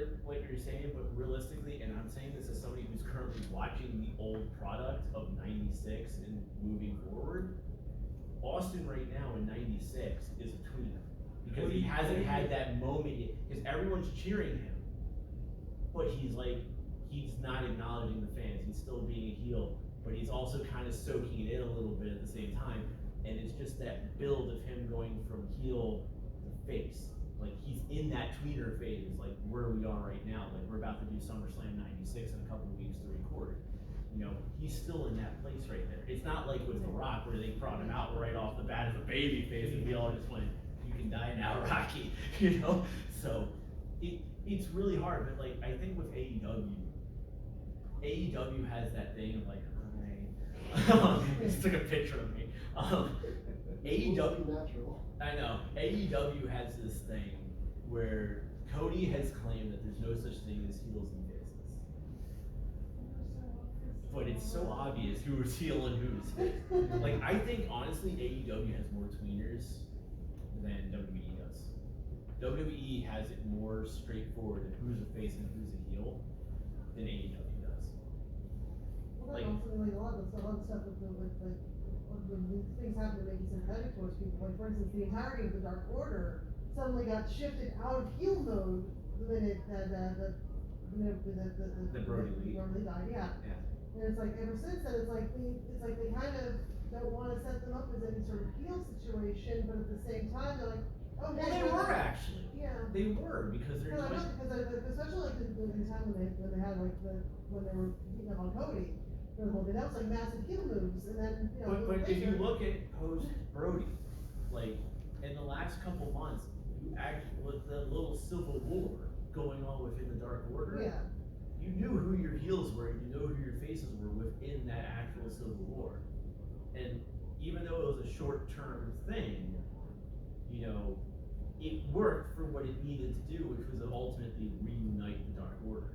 you're saying, but realistically, and I'm saying this as somebody who's currently watching the old product of '96 and moving forward, Austin right now in '96 is a tweener. Because he hasn't had that moment yet, because everyone's cheering him, but he's not acknowledging the fans. He's still being a heel, but he's also kind of soaking it in a little bit at the same time. And it's just that build of him going from heel to face. Like he's in that tweener phase, like where we are right now. Like we're about to do Summerslam '96 in a couple of weeks to record. You know, he's still in that place right there. It's not like with The Rock where they brought him out right off the bat as a baby face and we all just went, you can die now, Rocky, you know? So it's really hard, but like I think with AEW has that thing of like, it just took a picture of me. AEW, Natural. I know, AEW has this thing where Cody has claimed that there's no such thing as heels and faces. But it's so obvious who's heel and who's face. Like, I think honestly AEW has more tweeners than WWE does. WWE has it more straightforward of who's a face and who's a heel than AEW does. Well, Like- that also, like, a lot of stuff with when things happen to make you sympathetic towards people, like, for instance, the entirety of the Dark Order suddenly got shifted out of heel mode the minute that, the Brody Lee. Brody died, yeah. Yeah. And it's like, ever since then, it's like they kind of don't wanna set them up as any sort of heel situation, but at the same time, they're like, oh, Well, hey, they were actually. Yeah. They were because they're No, I know, doing. because especially like in the time when they had like when they were beating up on Cody, for a little bit, that was like massive heel moves, and then, you know. But if you later- look at post Brody, like in the last couple months, you actually with the little civil war going on within the Dark Order, Yeah, you knew who your heels were, you knew who your faces were within that actual civil war. And even though it was a short-term thing, you know, it worked for what it needed to do, which was to ultimately reunite the Dark Order.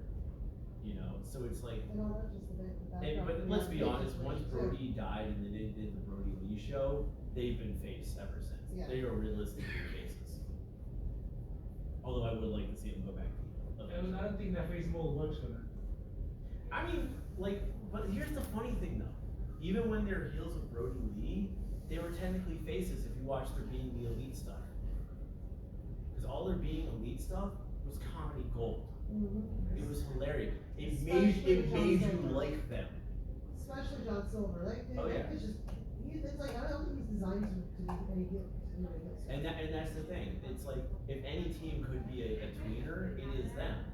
You know, so it's like, and all that just the background. but let's be honest, once situation, too. Brody died and then they did the Brody Lee show, they've been face ever since. Yeah. They are realistically faces. Although I would like to see them go back to heel. I don't think that face mold works for them. I mean, like, but here's the funny thing though. Even when they're heels with Brody Lee, they were technically faces if you watch their Being the Elite stuff. Because all their Being Elite stuff was comedy gold. Mhm. It was hilarious. It Especially made John you Silver. like them. Especially John Silver, like, Oh, yeah. it's just, it's like, I don't think he's designed to be any heel, to do any heel stuff. And that's the thing. It's like if any team could be a tweener, it is them.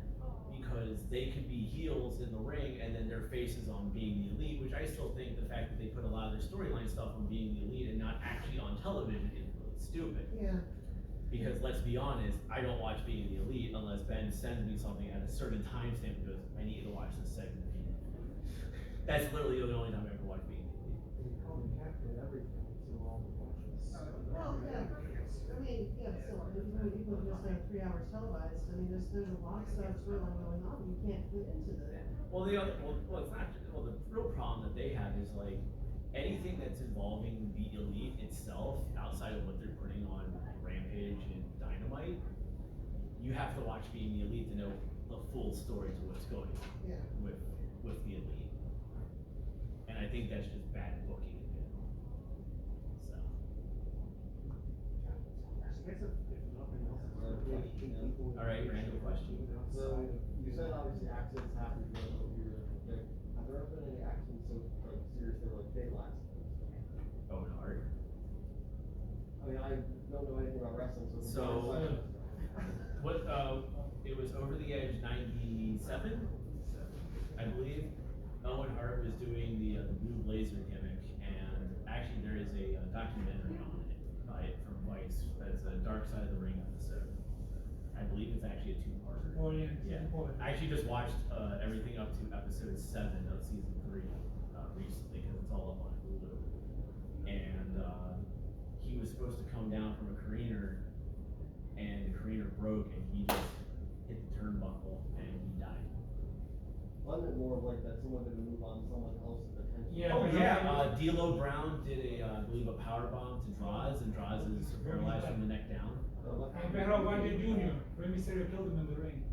Because they could be heels in the ring and then their faces on Being the Elite, which I still think the fact that they put a lot of their storyline stuff on Being the Elite and not actually on television is really stupid. Yeah. Because let's be honest, I don't watch Being the Elite unless Ben sends me something at a certain timestamp and goes, I need to watch this segment. That's literally the only time I ever watch Being the Elite. You probably captured everything through all the watches. Well, yeah, I mean, yeah, still, even just 3 hours televised, I mean, there's a lot of stuff storyline going on, you can't fit into the. Well, the other, well, it's not, well, the real problem that they have is like, anything that's involving the Elite itself, outside of what they're putting on Rampage and Dynamite, you have to watch Being the Elite to know the full story to what's going on Yeah. with the Elite. And I think that's just bad booking in general. So. I guess if nothing else, it's All right, random question. So, you said obviously accidents happen throughout the year. Like, have there ever been any accidents so, like, serious or like fatal accidents? Owen Hart. I mean, I don't know anything about wrestling, so. So, what, it was Over the Edge 97, I believe. Owen Hart was doing the Blue Blazer gimmick, and actually there is a documentary on it from Vice that's a Dark Side of the Ring episode. I believe it's actually a two-parter. Oh, yeah. Yeah. I actually just watched everything up to episode 7 of season 3 recently because it's all up on Hulu. And he was supposed to come down from a careener, and the careener broke, and he just hit the turnbuckle, and he died. Wasn't it more of like that someone did a move on someone else's attention? Yeah, Oh but yeah, D'Lo Brown did I believe a power bomb to Draws, and Draws is paralyzed from the neck down. And Pedro Valle Jr., Rey Mysterio killed him in the ring.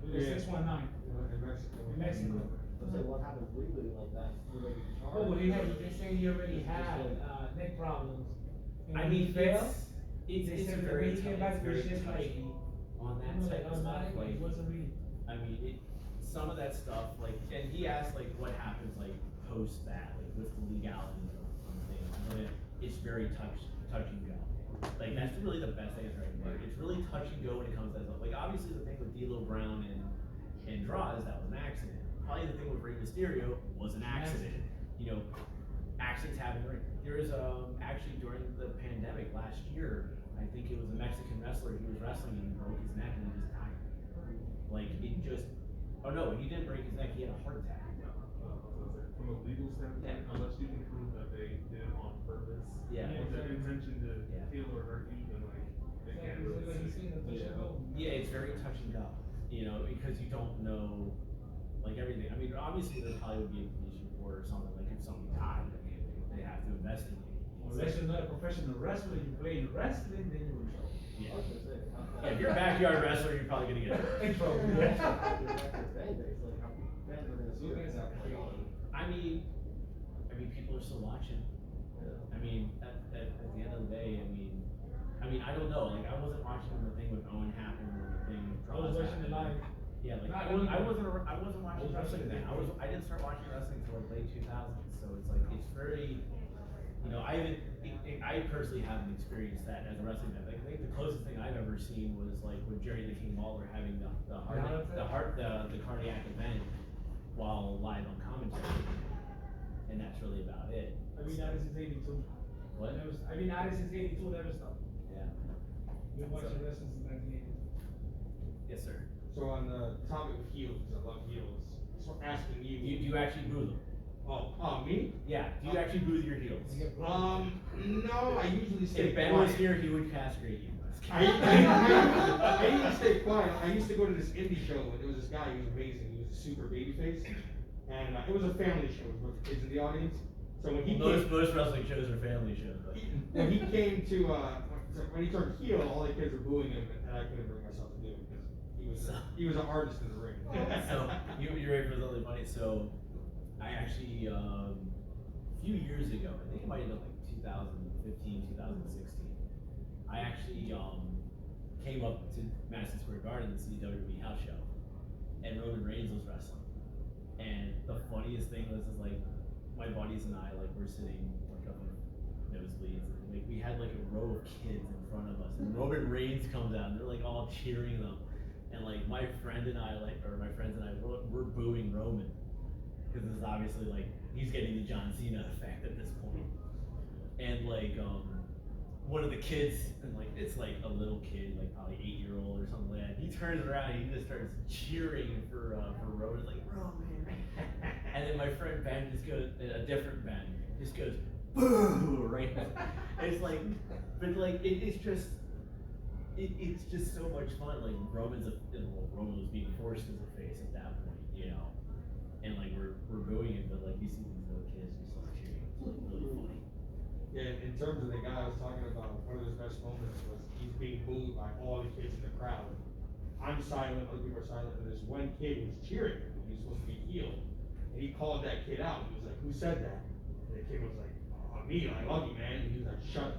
With a Yeah. 619 In Mexico. in Mexico. So what happens legally like that? Related to charge? Oh, well, they say he already had neck problems. And I when mean, he failed, it's they a said very when he came back, very it was just like, touchy on that you know, type like of stuff. automatic, Like, it wasn't really. I mean, some of that stuff, like, and he asked like what happens like post that, like what's the legality of things. But it's very touch and go. Like that's really the best answer I can give. It's really touch and go when it comes to that stuff. Like obviously the thing with D'Lo Brown and Draws, that was an accident. Probably the thing with Rey Mysterio was an accident. You know, accidents happen. There was actually during the pandemic last year, I think it was a Mexican wrestler. He was wrestling and he broke his neck and he just died. Like, it just, oh no, he didn't break his neck, he had a heart attack. From a legal standpoint, unless you can prove that they did it on purpose, Yeah. with the intention to Yeah. kill or hurt you, then like, they can't really say. Yeah, it's very touch and go, you know, because you don't know, like, everything. I mean, obviously there probably would be a police report or something, like if somebody died, I mean, they have to investigate. Unless you're not a professional wrestler, you play wrestling, then you're in trouble. Yeah. Yeah, if you're a backyard wrestler, you're probably gonna get hurt. In trouble, Fan base, like how fans are gonna see it. I mean, people are still watching. I mean, at the end of the day, I mean, I don't know. Like, I wasn't watching when the thing with Owen happened, when the thing with I was Cross watching the happened. live. Yeah, like Not I wasn't I watching was wrestling then. watching I didn't start watching wrestling until like late 2000s. So it's like it's very, you know, I personally haven't experienced that as a wrestling fan. Like, I think the closest thing I've ever seen was like with Jerry the King Lawler having the cardiac event while live on commentary, and that's really about it. I've been at it since '82. What? I've been at it since '82. Never stopped. Yeah. Been watching wrestling since 1982. Yes, sir. So on the topic of heels, because I love heels, so asking Do you actually boo them? Oh, me? Yeah. Do you actually boo your heels? No, I usually stay If Ben quiet. was here, he would castrate you. I usually stay quiet. I used to go to this indie show, and there was this guy, he was amazing, he was a super babyface, and it was a family show with the kids in the audience. So when he most wrestling shows are family shows. But. when he came to, when he turned heel, all the kids were booing him, and I couldn't bring myself to do it, because he was an artist in the ring. So, you're ready for something funny? So, I actually, a few years ago, I think it might have been like 2015, 2016, I actually came up to Madison Square Garden to see WWE house show, and Roman Reigns was wrestling. And the funniest thing was, is like, my buddies and I, like, we're sitting like up in nosebleeds, and like we had like a row of kids in front of us, and Roman Reigns comes out, and they're like all cheering them, and like my friends and I, we're booing Roman, because this is obviously like he's getting the John Cena effect at this point, and like one of the kids, and like it's like a little kid, like probably 8-year-old or something like that, he turns around and he just starts cheering for Roman, like Roman. And then my friend Ben just goes, a different Ben, just goes, boo, right? It's like, but like, it's just so much fun. Like, Roman was being forced as a face at that point, you know? And like, we're booing him, but like, you see these little kids just like cheering. It's like really funny. Yeah, in terms of the guy I was talking about, one of his best moments was he's being booed by all the kids in the crowd. I'm silent, other people are silent, and this one kid was cheering him, he was supposed to be healed. And he called that kid out. He was like, "Who said that?" And the kid was like, "Oh, me, I love you, man." And he was like, "Shut up."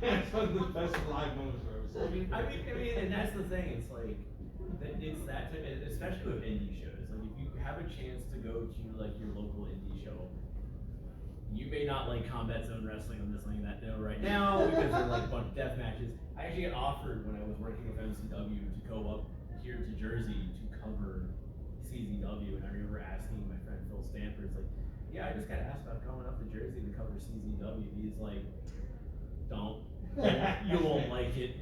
That's one of the best live moments I've ever seen. I mean, and that's the thing. It's like, it's that type, especially with indie shows. Like, if you have a chance to go to like your local indie show, you may not like Combat Zone Wrestling. I'm just letting that know right now because they're like a bunch of death matches. I actually got offered when I was working with MCW to go up here to Jersey to cover CZW, and I remember asking my friend Phil Stanford, like, yeah, I just got asked about going up to Jersey to cover CZW. He's like, don't, you won't like it.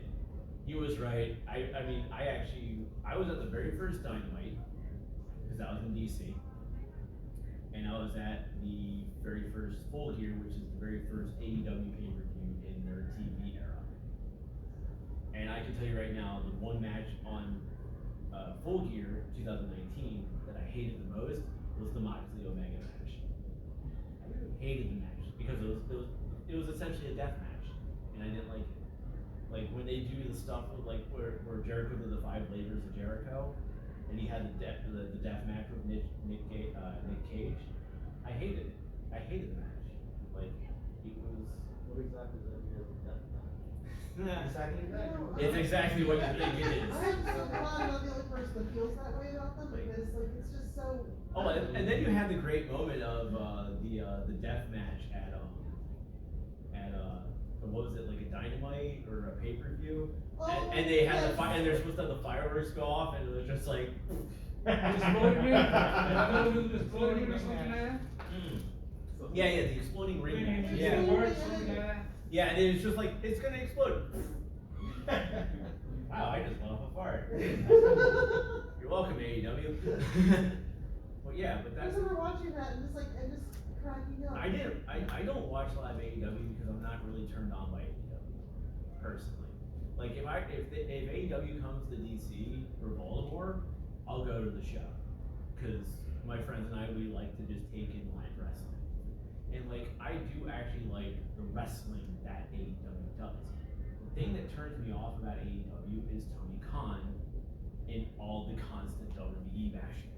He was right. I mean, I was at the very first Dynamite, because I was in DC, and I was at the very first Full Gear, which is the very first AEW pay-per-view in their TV era. And I can tell you right now, the one match on Full Gear 2019 that I hated the most was the Moxley Omega match. I hated the match because it was essentially a death match, and I didn't like it. Like when they do the stuff with like where Jericho did the 5 labors of Jericho, and he had the death match with Nick Cage. I hated it. I hated the match. Like it was. What exactly does that mean as a death match? It's exactly what you think it is. I'm so glad I'm not the only person that feels that way about them, because like it's just so. Oh, and then you had the great moment of the death match at what was it, like a Dynamite or a pay-per-view? And they had and they're supposed to have the fireworks go off, and it was just like. Yeah, the exploding ring match. Yeah. Yeah, and it was just like, it's gonna explode. Wow, I just went off a fart. You're welcome, AEW. But yeah, but I that's. remember watching that and just cracking up. I don't watch live AEW because I'm not really turned on by AEW personally. Like if AEW comes to DC or Baltimore, I'll go to the show because my friends and I, we like to just take in live wrestling, and like I do actually like the wrestling that AEW does. The thing that turns me off about AEW is Tony Khan and all the constant WWE bashing.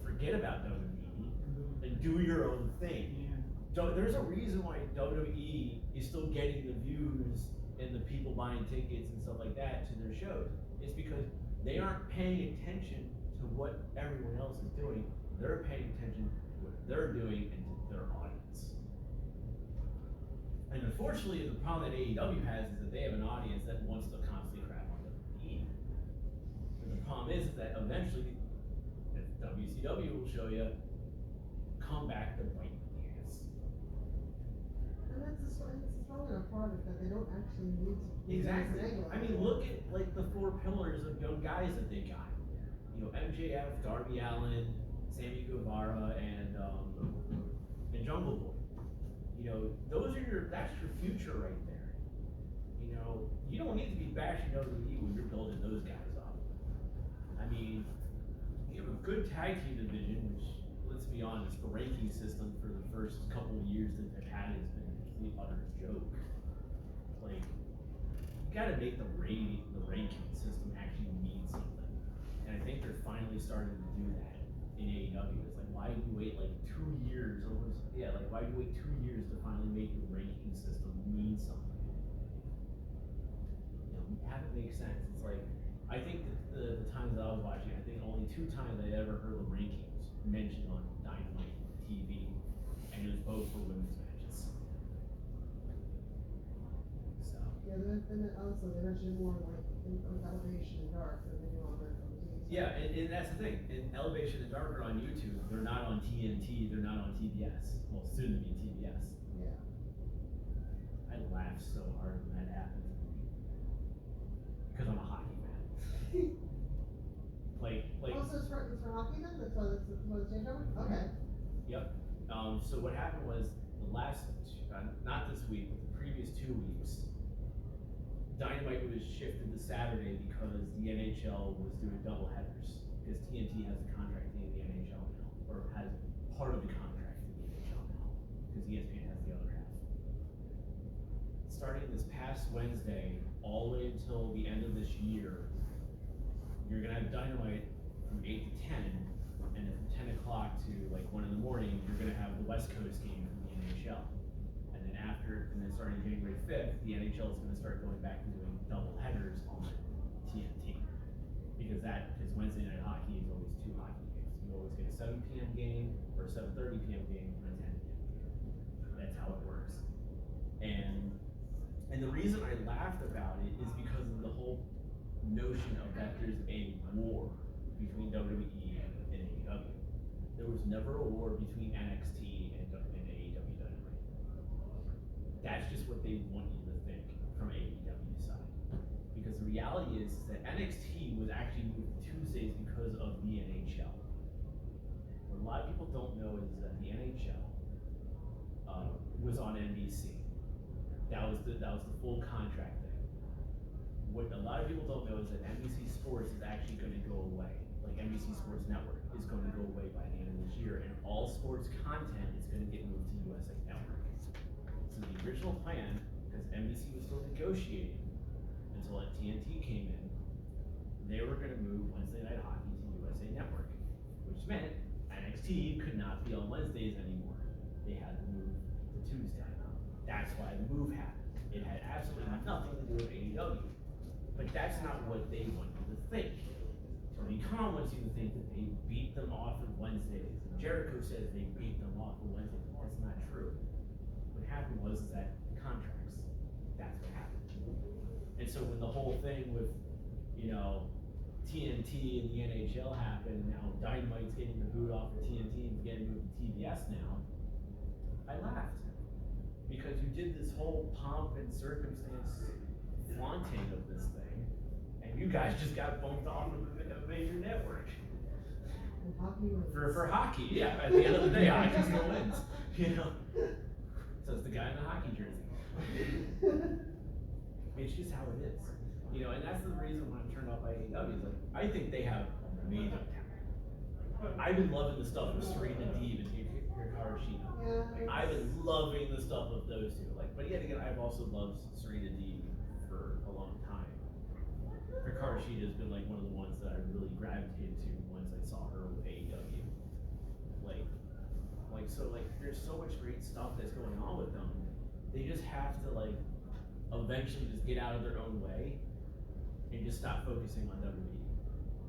Forget about WWE and do your own thing. There's a reason why WWE is still getting the views and the people buying tickets and stuff like that to their shows. It's because they aren't paying attention to what everyone else is doing. They're paying attention to what they're doing and to their audience. And unfortunately, the problem that AEW has is that they have an audience that wants to constantly crap on WWE. And the problem is that eventually, WCW will show you, come back to bite the ass. And that's a strong enough product that they don't actually need to. Exactly. I mean, look at like the four pillars of young guys that they got. You know, MJF, Darby Allin, Sammy Guevara, and Jungle Boy. You know, that's your future right there. You know, you don't need to be bashing WWE when you're building those guys up. I mean, you have a good tag team division, which, let's be honest, the ranking system for the first couple of years that they've had has been a complete utter joke. Like, you gotta make the ranking system actually mean something. And I think they're finally starting to do that in AEW. It's like, why do you wait like 2 years, why do you wait 2 years to finally make the ranking system mean something? You know, have it make sense. It's like, I think that the times that I was watching, I think only 2 times I ever heard the rankings mentioned on Dynamite TV, and it was both for women's matches. So. Yeah, then also they mentioned more like in Elevation and Dark than they do on their TV. Yeah, and that's the thing. In Elevation and Dark are on YouTube. They're not on TNT. They're not on TBS. Well, soon to be TBS. Yeah. I laughed so hard when that happened. Because I'm a hockey fan. like. Oh, so it's for hockey then? That's why it's changed over? Okay. Yep. So what happened was the last, not this week, but the previous 2 weeks, Dynamite was shifted to Saturday because the NHL was doing double headers. Because TNT has a contract in the NHL now, or has part of the contract in the NHL now, because ESPN has the other half. Starting this past Wednesday, all the way until the end of this year, you're gonna have Dynamite from 8 to 10, and then from 10 o'clock to like 1 in the morning, you're gonna have the West Coast game from the NHL. And then starting January 5th, the NHL is gonna start going back to doing double headers on TNT. Because Wednesday night hockey is always 2 hockey games. You always get a 7 p.m. game or a 7:30 p.m. game and a 10 p.m. game. That's how it works. And the reason I laughed about it is because of the whole notion of that there's a war between WWE and AEW. There was never a war between NXT and AEW Dynamite. That's just what they want you to think from AEW side. Because the reality is that NXT was actually moved to Tuesdays because of the NHL. What a lot of people don't know is that the NHL was on NBC. That was the full contract thing. What a lot of people don't know is that NBC Sports is actually going to go away. Like NBC Sports Network is going to go away by the end of this year, and all sports content is going to get moved to USA Network. So the original plan, because NBC was still negotiating until TNT came in, they were going to move Wednesday Night Hockey to USA Network, which meant NXT could not be on Wednesdays anymore. They had to move to Tuesday. That's why the move happened. It had absolutely nothing to do with AEW. But that's not what they want you to think. Tony Khan wants you to think that they beat them off on Wednesdays. And Jericho says they beat them off on Wednesdays. That's not true. What happened was that contracts. That's what happened. And so when the whole thing with, TNT and the NHL happened, now Dynamite's getting the boot off of TNT and getting moved to TBS now, I laughed. Because you did this whole pomp and circumstance flaunting of this thing, and you guys just got bumped off of a major network. And hockey wins. For hockey, yeah. At the end of the day, hockey still wins. You know. Says the guy in the hockey jersey. It's just how it is. You know, and that's the reason when I'm turned off by AEW. Is like, I think they have amazing talent. I've been loving the stuff with Serena Deeb and Hikaru Shida. Yeah. Like, I've been loving the stuff of those two. Like, but yet again, I've also loved Serena Deeb for a long time. Hikaru Shida has been like one of the ones that I really gravitated to once I saw her with AEW. Like, there's so much great stuff that's going on with them. They just have to like eventually just get out of their own way and just stop focusing on WWE.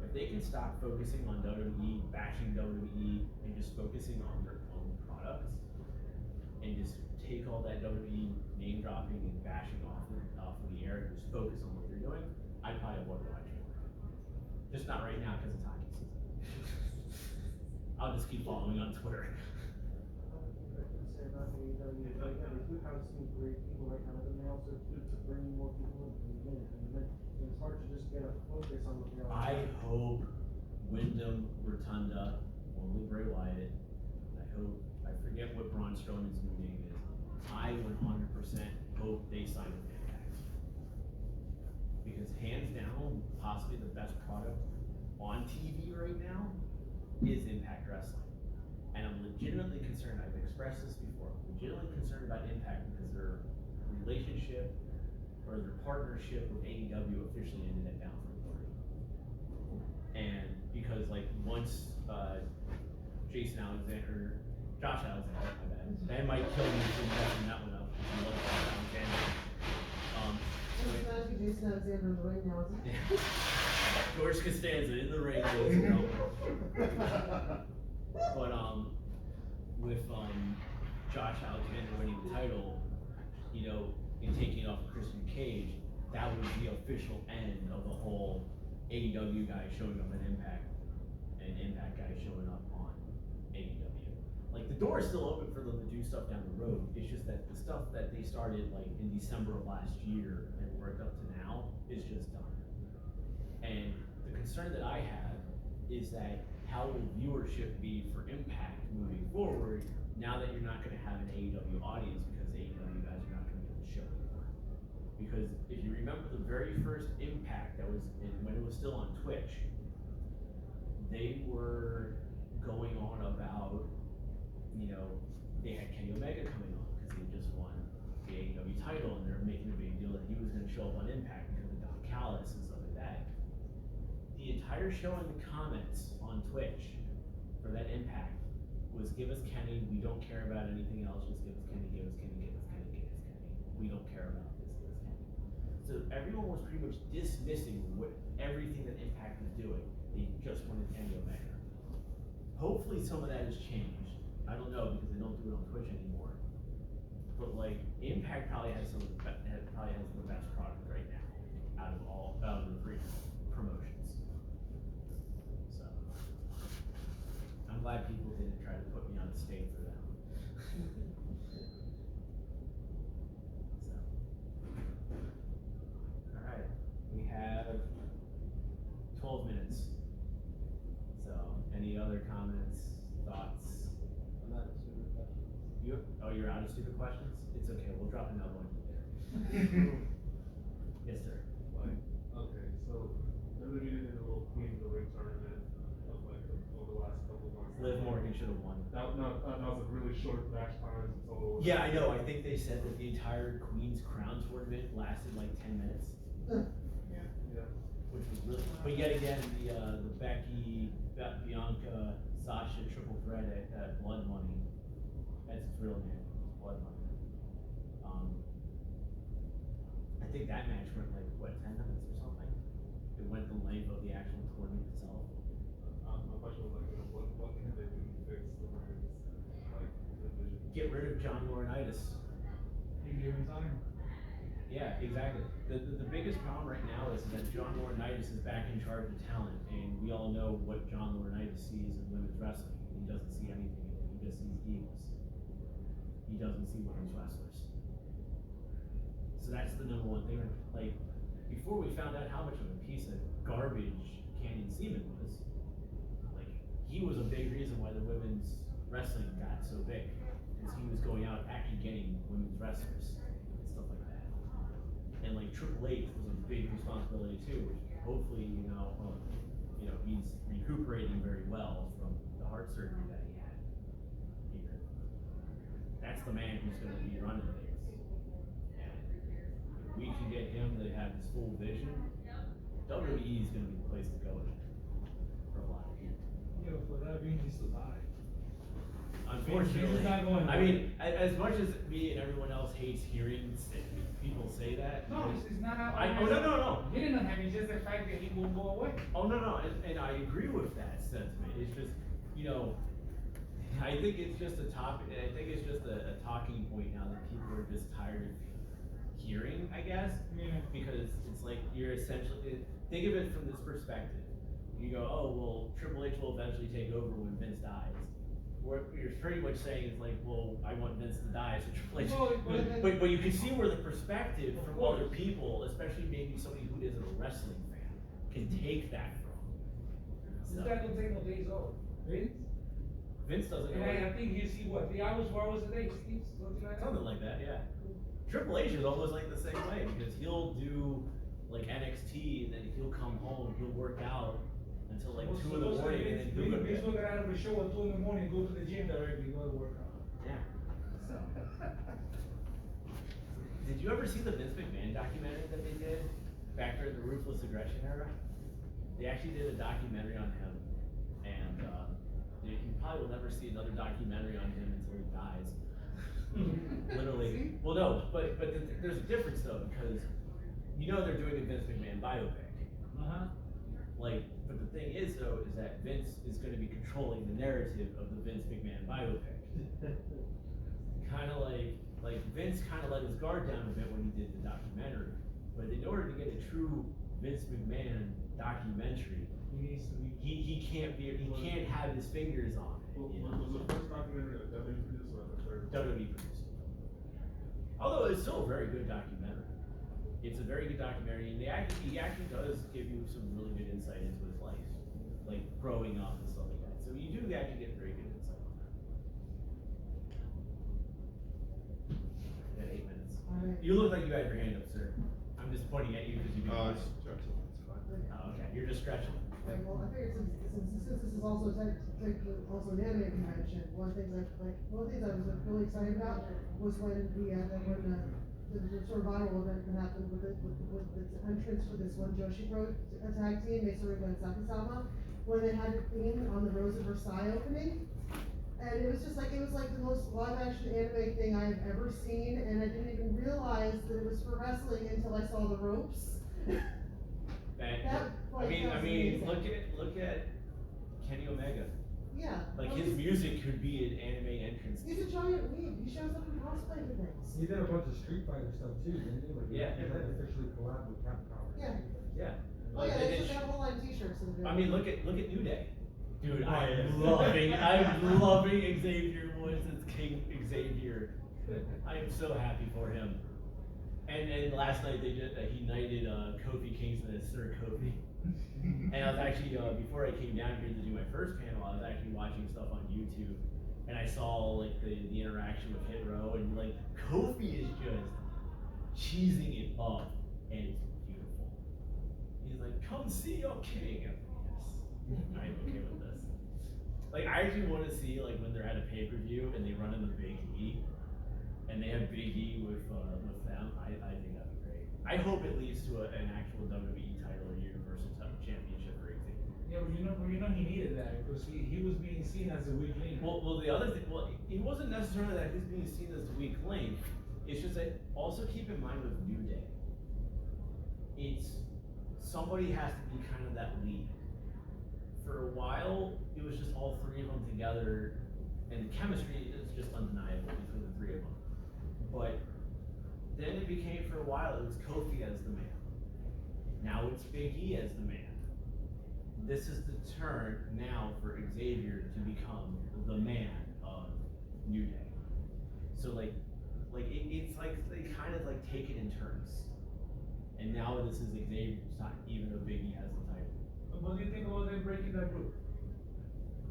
If they can stop focusing on WWE, bashing WWE, and just focusing on their own products, and just take all that WWE name dropping and bashing off of the air and just focus on what they're doing, I probably would watch it. Just not right now because it's hockey season. I'll just keep following on Twitter. Say about AEW, like, yeah, they do have some great people right now, but then they also do to bring more people in from the beginning. And then it's hard to just get a focus on what they are. I hope Wyndham, Rotunda, only Bray Wyatt. I forget what Braun Strowman's new name is. I 100% hope they sign with Impact. Because hands down, possibly the best product on TV right now is Impact Wrestling. And I'm legitimately concerned, I've expressed this before, I'm legitimately concerned about Impact because their relationship or their partnership with AEW officially ended at Bound for Glory. And because like once Josh Alexander, my bad, that might kill me for messing that one up. I love Josh Alexander. It's not like Jason Alexander in the ring now, is it? George Costanza in the ring, ladies and gentlemen. But with Josh Alexander winning the title, you know, and taking off Christian Cage, that was the official end of the whole AEW guy showing up at Impact and Impact guy showing up on AEW. Like the door is still open for them to do stuff down the road. It's just that the stuff that they started like in December of last year and worked up to now is just done. And the concern that I have is that how will viewership be for Impact moving forward now that you're not going to have an AEW audience because AEW guys are not going to be able to show anymore. Because if you remember the very first Impact that was when it was still on Twitch, they were going on about, you know, they had Kenny Omega coming on because he just won the AEW title and they're making a big deal that he was going to show up on Impact because of Don Callis and stuff like that. The entire show in the comments on Twitch for that Impact was give us Kenny, we don't care about anything else, just give us Kenny, give us Kenny, give us Kenny, give us Kenny. We don't care about this, give us Kenny. So everyone was pretty much dismissing what everything that Impact was doing. They just wanted Kenny Omega. Hopefully some of that has changed. I don't know because they don't do it on Twitch anymore. But like Impact probably has the best product right now out of the three promotions. So I'm glad people didn't try to put me on the stage for that one. So alright. We have 12 minutes. So any other comments, thoughts? I'm not stupid questions. You're out of stupid questions? It's okay, we'll drop another one in there. Yes, sir. Like, okay, so WWE did a little Queen of the Ring tournament of like over the last couple of months. Liv Morgan should have won. That was a really short match time. So Yeah, I know. I think they said that the entire Queen's Crown tournament lasted like 10 minutes. Yeah. Which was really, but yet again, the Bianca, Sasha triple threat at Blood Money, that's its real name, Blood Money. I think that match went like, what, 10 minutes or something? It went the length of the actual tournament itself. My question was like, what can they do to fix the women's like division? Get rid of John Laurinaitis. You give him time. Yeah, exactly. The biggest problem right now is that John Laurinaitis is back in charge of talent, and we all know what John Laurinaitis sees in women's wrestling. He doesn't see anything in it. He just sees heels. He doesn't see women's wrestlers. So that's the number one thing. Like, before we found out how much of a piece of garbage Canyon Ceman was, like, he was a big reason why the women's wrestling got so big, because he was going out actually getting women's wrestlers and stuff like that. And like Triple H was a big responsibility too, which hopefully, he's recuperating very well from the heart surgery that he had here. That's the man who's gonna be running things. And if we can get him to have this full vision, WWE is gonna be the place to go for a lot of people. Yeah, for that Vince needs to die. Unfortunately, Vince is not going I away. mean, as much as me and everyone else hates hearing people say that. No, it's not how. No. He didn't have it, it's just the fact that he won't go away. Oh, no, and I agree with that sentiment. It's just, I think it's just a topic, I think it's just a talking point now that people are just tired of hearing, I guess. Yeah. Because it's like, you're essentially, think of it from this perspective. You go, oh, well, Triple H will eventually take over when Vince dies. What you're pretty much saying is like, well, I want Vince to die, so Triple H. But you can see where the perspective from other people, especially maybe somebody who isn't a wrestling fan, can take that from. This guy don't take no days off. Vince doesn't. And I think you see what, 3 hours, 4 hours a day, something like that. Something like that, yeah. Triple H is almost like the same way, because he'll do like NXT and then he'll come home, he'll work out until like 2 in the morning and then do it Vince again. will get out of the show at 2 in the morning, go to the gym directly, go to work out. Yeah. So. Did you ever see the Vince McMahon documentary that they did back during the Ruthless Aggression era? They actually did a documentary on him, and you probably will never see another documentary on him until he dies. Literally. Well, no, but there's a difference though, because they're doing a Vince McMahon biopic. Like, but the thing is though, is that Vince is going to be controlling the narrative of the Vince McMahon biopic. Kind of like Vince kind of let his guard down a bit when he did the documentary, but in order to get a true Vince McMahon documentary, he can't have his fingers on it. Was the first documentary that WWE produced or the third? WWE produced. Although it's still a very good documentary. It's a very good documentary, and he actually does give you some really good insight into his life, like growing up and stuff like that. So you do actually get very good insight on that. At 8 minutes. Alright. You look like you had your hand up, sir. I'm just pointing at you because you. Oh, it's stretching, it's fine. Oh, okay. You're just stretching. Right, well, I figured since this is also also an anime convention, one of the things I was really excited about was when the sort of viral event that happened with the entrance for this one Joshi Pro tag team, Mesuriba and Sakisama, when they had the theme on the Rose of Versailles opening. And it was like the most live action anime thing I have ever seen, and I didn't even realize that it was for wrestling until I saw the ropes. I mean, look at Kenny Omega. Yeah. Like his music could be an anime entrance. He's a giant weeb. He shows up in cosplay and things. He did a bunch of Street Fighter stuff too, didn't he? Like, Yeah. He like officially collabed with Capcom. Yeah. Yeah. Oh yeah, they just have whole line t-shirts. I mean, look at New Day. Dude, I'm yeah. loving Xavier Woods as King Xavier. I am so happy for him. And last night he knighted Kofi Kingston as Sir Kofi. And I was actually before I came down here to do my first panel, I was actually watching stuff on YouTube, and I saw like the interaction with Hit Row, and like Kofi is just cheesing it up, and it's beautiful. He's like, "Come see your king." Yes, I'm okay with this. Like, I actually want to see like when they're at a pay-per-view and they run in the Big E, and they have Big E with them. I think that'd be great. I hope it leads to an actual WWE title or Universal Championship for Xavier. Yeah, but you know he needed that because he was being seen as a weak link. Well, the other thing, it wasn't necessarily that he's being seen as the weak link. It's just that also keep in mind with New Day, it's somebody has to be kind of that lead. For a while, it was just all three of them together, and the chemistry is just undeniable between the three of them. But then it became, for a while, it was Kofi as the man. Now it's Big E as the man. This is the turn now for Xavier to become the man of New Day. So it's like they kind of like take it in turns. And now this is Xavier, it's not even though Big E has the title. What do you think about them breaking that group?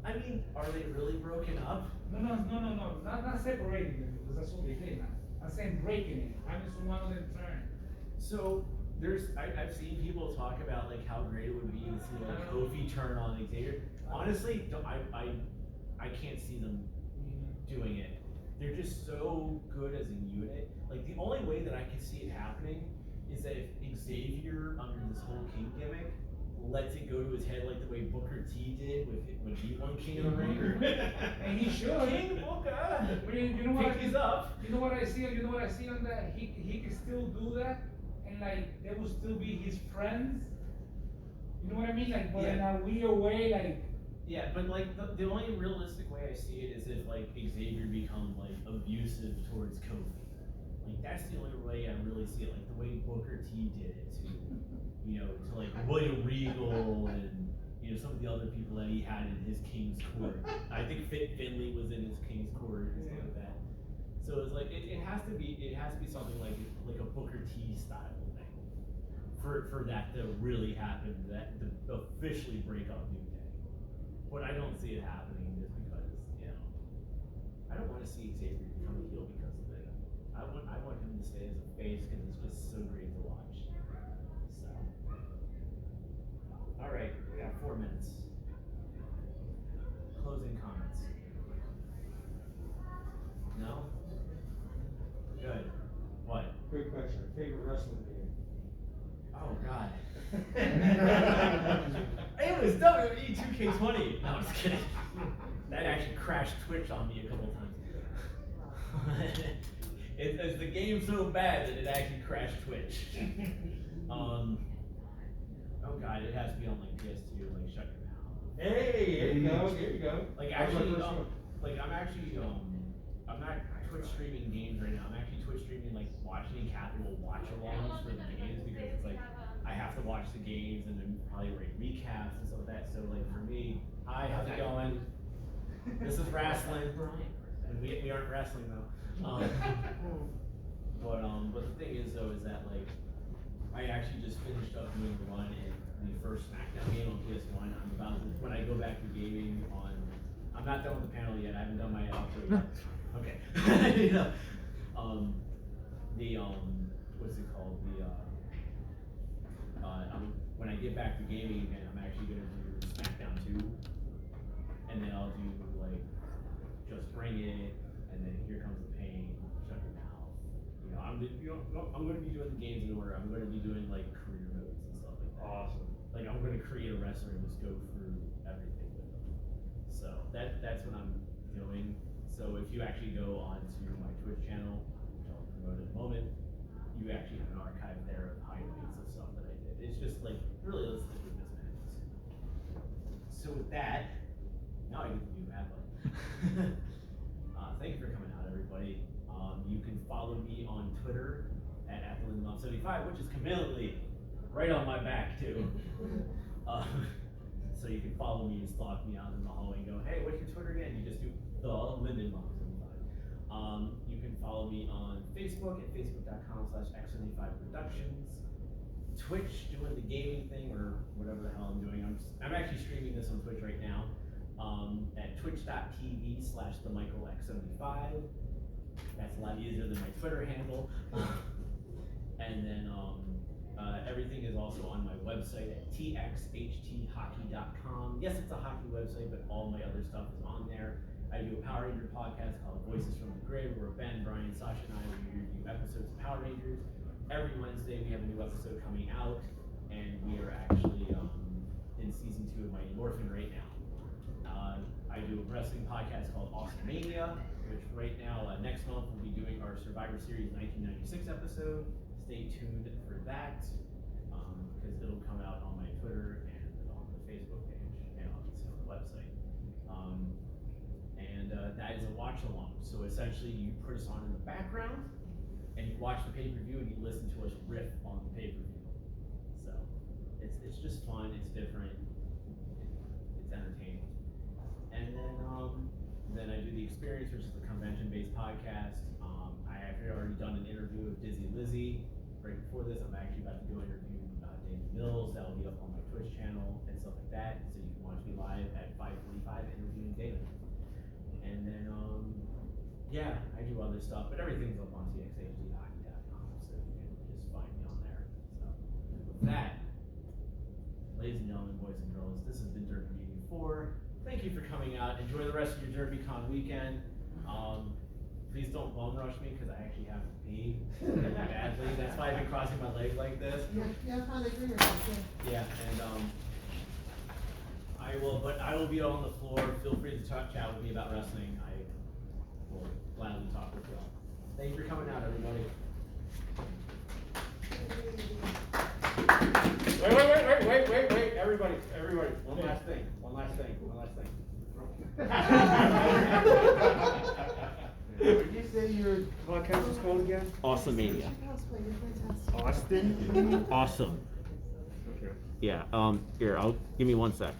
I mean, are they really broken up? No, not separating them, because that's what they did now. I'm saying breaking it, having someone of them turn. So I've seen people talk about like how great it would be to see like Kofi turn on Xavier. Honestly, I can't see them doing it. They're just so good as a unit. Like the only way that I can see it happening is that if Xavier under this whole King gimmick lets it go to his head like the way Booker T did when he won King of the Ring. And he should. King Booker. You know what? Pick his up. You know what I see? You know what I see on that? He can still do that, and like they will still be his friends. You know what I mean? Like, but in a weird way, like. Yeah, but like the only realistic way I see it is if like Xavier becomes like abusive towards Kofi. Like that's the only way I really see it. Like the way Booker T did it to, you know, to like William Regal and you know some of the other people that he had in his King's Court. I think Finley was in his King's Court and stuff like that. So it's like it has to be something like a Booker T style thing for that to really happen. That to officially break up New Day. But I don't see it happening just because, you know, I don't want to see Xavier become a heel because of it. I want him to stay as a face because it's just so great to watch. So, all right, we got 4 minutes. Closing comments. No? Good. What? Quick question. Favorite wrestling game? Oh God. It was WWE 2K20. No, I'm just kidding. That actually crashed Twitch on me a couple times. It's the game so bad that it actually crashed Twitch. Oh God, it has to be on like PS2, like shut your mouth. Hey, there you go, there you go. Like actually, I'm not Twitch streaming games right now. I'm actually Twitch streaming like watching capital watch-alongs for the games because it's like I have to watch the games and then probably write recaps and stuff like that. So like for me, hi, how's it going? This is wrestling. And we aren't wrestling though. But the thing is though is that like I actually just finished up doing the run in the first SmackDown game on PS1. I'm about to, when I go back to gaming on, I'm not done with the panel yet. I haven't done my outro yet. Okay. You know, what's it called? When I get back to gaming again, I'm actually gonna do SmackDown 2, and then I'll do like Just Bring It, and then Here Comes the Pain, Shut Your Mouth. I'm gonna be doing the games in order. I'm gonna be doing like career modes and stuff like that. Awesome. Like I'm gonna create a wrestler and just go through everything with them. So that's what I'm doing. So if you actually go onto my Twitch channel, which I'll promote in a moment, you actually have an archive there of highlights of stuff that I did. It's just like really let's stick with this minutes. So with that, now I get to do wrap up. Thank you for coming out, everybody. You can follow me on Twitter at AthleteMom75, which is conveniently right on my back too. So you can follow me and stalk me out in the hallway and go, hey, what's your Twitter again? You just do the LindenMom75. You can follow me on Facebook at facebook.com/X75Productions. Twitch, doing the gaming thing or whatever the hell I'm doing. I'm actually streaming this on Twitch right now at twitch.tv/TheMichaelX75. That's a lot easier than my Twitter handle. And then everything is also on my website at txhthockey.com. Yes, it's a hockey website, but all my other stuff is on there. I do a Power Ranger podcast called Voices from the Grid, where Ben, Brian, Sasha, and I review episodes of Power Rangers. Every Wednesday we have a new episode coming out, and we are actually in season 2 of Mighty Morphin right now. I do a wrestling podcast called Mania, which right now, next month, we'll be doing our Survivor Series 1996 episode. Stay tuned for that, because it'll come out on my Twitter and on the Facebook page, and obviously on the website. That is a watch along. So essentially, you put us on in the background, and you watch the pay-per-view, and you listen to us riff on the pay-per-view. So it's just fun. It's different. It's entertaining. And then I do the Experience, which is the convention-based podcast. I have already done an interview with Dizzy Lizzy, right before this, I'm actually about to go interview Danny Mills. That will be up on my Twitch channel and stuff like that. So you can watch me live at 5:45 interviewing David. And then, yeah, I do other stuff, but everything's up on txhd.com, so you can just find me on there. So with that, ladies and gentlemen, boys and girls, this has been DerpyMania 4. Thank you for coming out. Enjoy the rest of your DerpyCon weekend. Please don't bum rush me because I actually have to pee really badly. That's why I've been crossing my legs like this. Yeah, find a greener one, Yeah, and I will be on the floor. Feel free to chat with me about wrestling. I will gladly talk with y'all. Thank you for coming out, everybody. Wait, everybody. One last thing. What did you say your podcast was called again? Awesome-mania. You're fantastic. Austin? Awesome. Okay. Yeah, here, give me 1 sec.